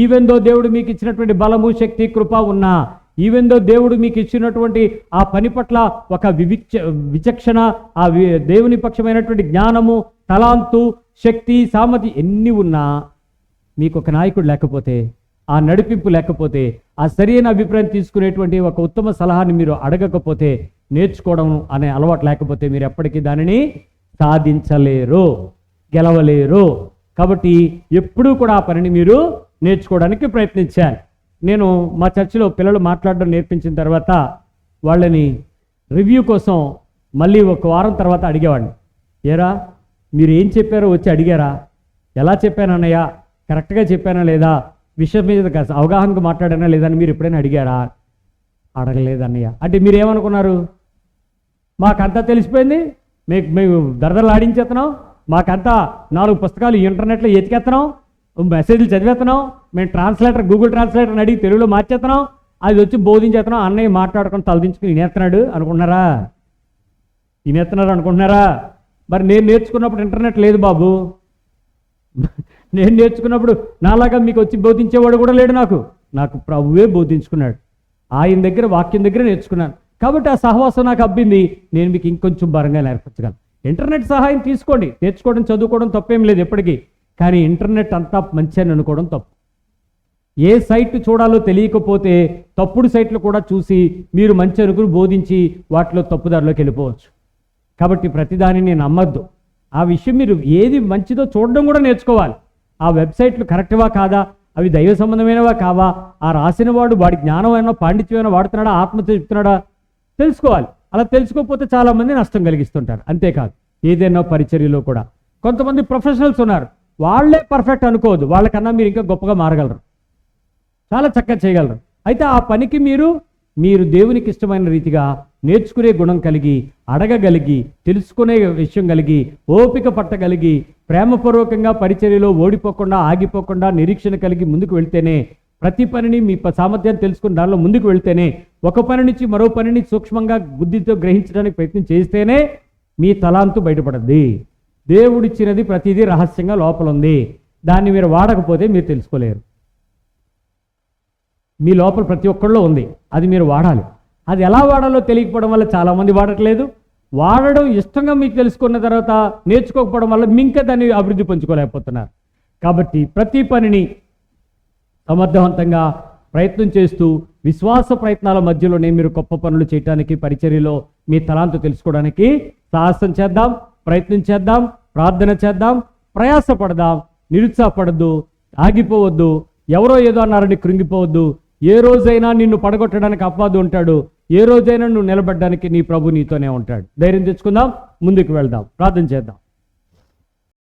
ఈవెందో దేవుడు మీకు ఇచ్చినటువంటి బలము, శక్తి, కృప ఉన్నా, ఈవెందో దేవుడు మీకు ఇచ్చినటువంటి ఆ పని పట్ల ఒక విచక్షణ, ఆ దేవుని పక్షమైనటువంటి జ్ఞానము, తలాంతు, శక్తి, సామర్థ్యం ఎన్ని ఉన్నా, మీకు ఒక నాయకుడు లేకపోతే, ఆ నడిపింపు లేకపోతే, ఆ సరైన అభిప్రాయం తీసుకునేటువంటి ఒక ఉత్తమ సలహాని మీరు అడగకపోతే, నేర్చుకోవడం అనే అలవాటు లేకపోతే మీరు ఎప్పటికీ దానిని సాధించలేరు, గెలవలేరు. కాబట్టి ఎప్పుడూ కూడా ఆ పనిని మీరు నేర్చుకోవడానికి ప్రయత్నించాలి. నేను మా చర్చిలో పిల్లలు మాట్లాడడం నేర్పించిన తర్వాత వాళ్ళని రివ్యూ కోసం మళ్ళీ 1 వారం తర్వాత అడిగేవాడిని, ఏరా మీరు ఏం చెప్పారో వచ్చి అడిగారా, ఎలా చెప్పానన్నయ్య, కరెక్ట్గా చెప్పానా లేదా, విషయం మీద అవగాహనకు మాట్లాడానా లేదా అని మీరు ఎప్పుడైనా అడిగారా? అడగలేదన్నయ్య. అంటే మీరు ఏమనుకున్నారు, మాకంతా తెలిసిపోయింది, మేము దరదరలు ఆడించేస్తున్నాం, మాకంతా 4 పుస్తకాలు ఇంటర్నెట్లో ఎతికేస్తున్నాం, మెసేజ్లు చదివేస్తున్నాం, మేము ట్రాన్స్లేటర్ గూగుల్ ట్రాన్స్లేటర్ని అడిగి తెలుగులో మార్చేస్తున్నాం, అది వచ్చి బోధించేస్తున్నాం, అన్నయ్య మాట్లాడుకొని తలదించుకుని వినేస్తున్నాడు అనుకుంటున్నారా? వినేస్తున్నారు అనుకుంటున్నారా? మరి నేను నేర్చుకున్నప్పుడు ఇంటర్నెట్ లేదు బాబు. నేను నేర్చుకున్నప్పుడు నాలాగా మీకు వచ్చి బోధించేవాడు కూడా లేడు. నాకు ప్రభువే బోధించుకున్నాడు. ఆయన దగ్గర, వాక్యం దగ్గర నేర్చుకున్నాను. కాబట్టి ఆ సహవాసం నాకు అబ్బింది. నేను మీకు ఇంకొంచెం భారంగా నేర్పించగలను. ఇంటర్నెట్ సహాయం తీసుకోండి, నేర్చుకోవడం, చదువుకోవడం తప్పేం లేదు ఎప్పటికీ. కానీ ఇంటర్నెట్ అంతా మంచి అని అనుకోవడం తప్పు. ఏ సైట్ చూడాలో తెలియకపోతే తప్పుడు సైట్లు కూడా చూసి మీరు మంచి అనుకుని బోధించి వాటిలో తప్పుదారిలోకి వెళ్ళిపోవచ్చు. కాబట్టి ప్రతిదానిని నమ్మద్దు. ఆ విషయం మీరు ఏది మంచిదో చూడడం కూడా నేర్చుకోవాలి. ఆ వెబ్సైట్లు కరెక్ట్వా కాదా, అవి దైవ సంబంధమైనవా కావా, ఆ రాసిన వాడు వాడి జ్ఞానమైనా పాండిత్యమైనా వాడుతున్నాడా, ఆత్మతో చెప్తున్నాడా తెలుసుకోవాలి. అలా తెలుసుకోకపోతే చాలామంది నష్టం కలిగిస్తుంటారు. అంతేకాదు ఏదైనా పరిచర్యలో కూడా కొంతమంది ప్రొఫెషనల్స్ ఉన్నారు, వాళ్ళే పర్ఫెక్ట్ అనుకోవద్దు, వాళ్ళకన్నా మీరు ఇంకా గొప్పగా మారగలరు, చాలా చక్కగా చేయగలరు. అయితే ఆ పనికి మీరు దేవునికి ఇష్టమైన రీతిగా నేర్చుకునే గుణం కలిగి, అడగగలిగి, తెలుసుకునే విషయం కలిగి, ఓపిక పట్టగలిగి, ప్రేమపూర్వకంగా పరిచర్యలో ఓడిపోకుండా, ఆగిపోకుండా, నిరీక్షణ కలిగి ముందుకు వెళ్తేనే, ప్రతి పనిని మీ సామర్థ్యాన్ని తెలుసుకుని దానిలో ముందుకు వెళ్తేనే, ఒక పని నుంచి మరో పనిని సూక్ష్మంగా బుద్ధితో గ్రహించడానికి ప్రయత్నం చేస్తేనే మీ తలాంతు బయటపడద్ది. దేవుడిచ్చినది ప్రతిదీ రహస్యంగా లోపల ఉంది. దాన్ని మీరు వాడకపోతే మీరు తెలుసుకోలేరు. మీ లోపల ప్రతి ఒక్కళ్ళలో ఉంది, అది మీరు వాడాలి. అది ఎలా వాడాలో తెలియకపోవడం వల్ల చాలామంది వాడట్లేదు. వాడడం ఇష్టంగా మీకు తెలుసుకున్న తర్వాత నేర్చుకోకపోవడం వల్ల ఇంకా దాన్ని అభివృద్ధి పంచుకోలేకపోతున్నారు. కాబట్టి ప్రతి పనిని సమర్థవంతంగా ప్రయత్నం చేస్తూ విశ్వాస ప్రయత్నాల మధ్యలోనే మీరు గొప్ప పనులు చేయడానికి, పరిచర్యలో మీ తలాంతు తెలుసుకోవడానికి సాహసం చేద్దాం, ప్రయత్నం చేద్దాం, ప్రార్థన చేద్దాం, ప్రయాసపడదాం. నిరుత్సాహపడద్దు, ఆగిపోవద్దు, ఎవరో ఏదో అన్నారని కృంగిపోవద్దు. ఏ రోజైనా నిన్ను పడగొట్టడానికి అపవాది ఉంటాడు, ఏ రోజైనా నువ్వు నిలబడడానికి నీ ప్రభు నీతోనే ఉంటాడు. ధైర్యం తెచ్చుకుందాం, ముందుకు వెళ్దాం, ప్రార్థన చేద్దాం.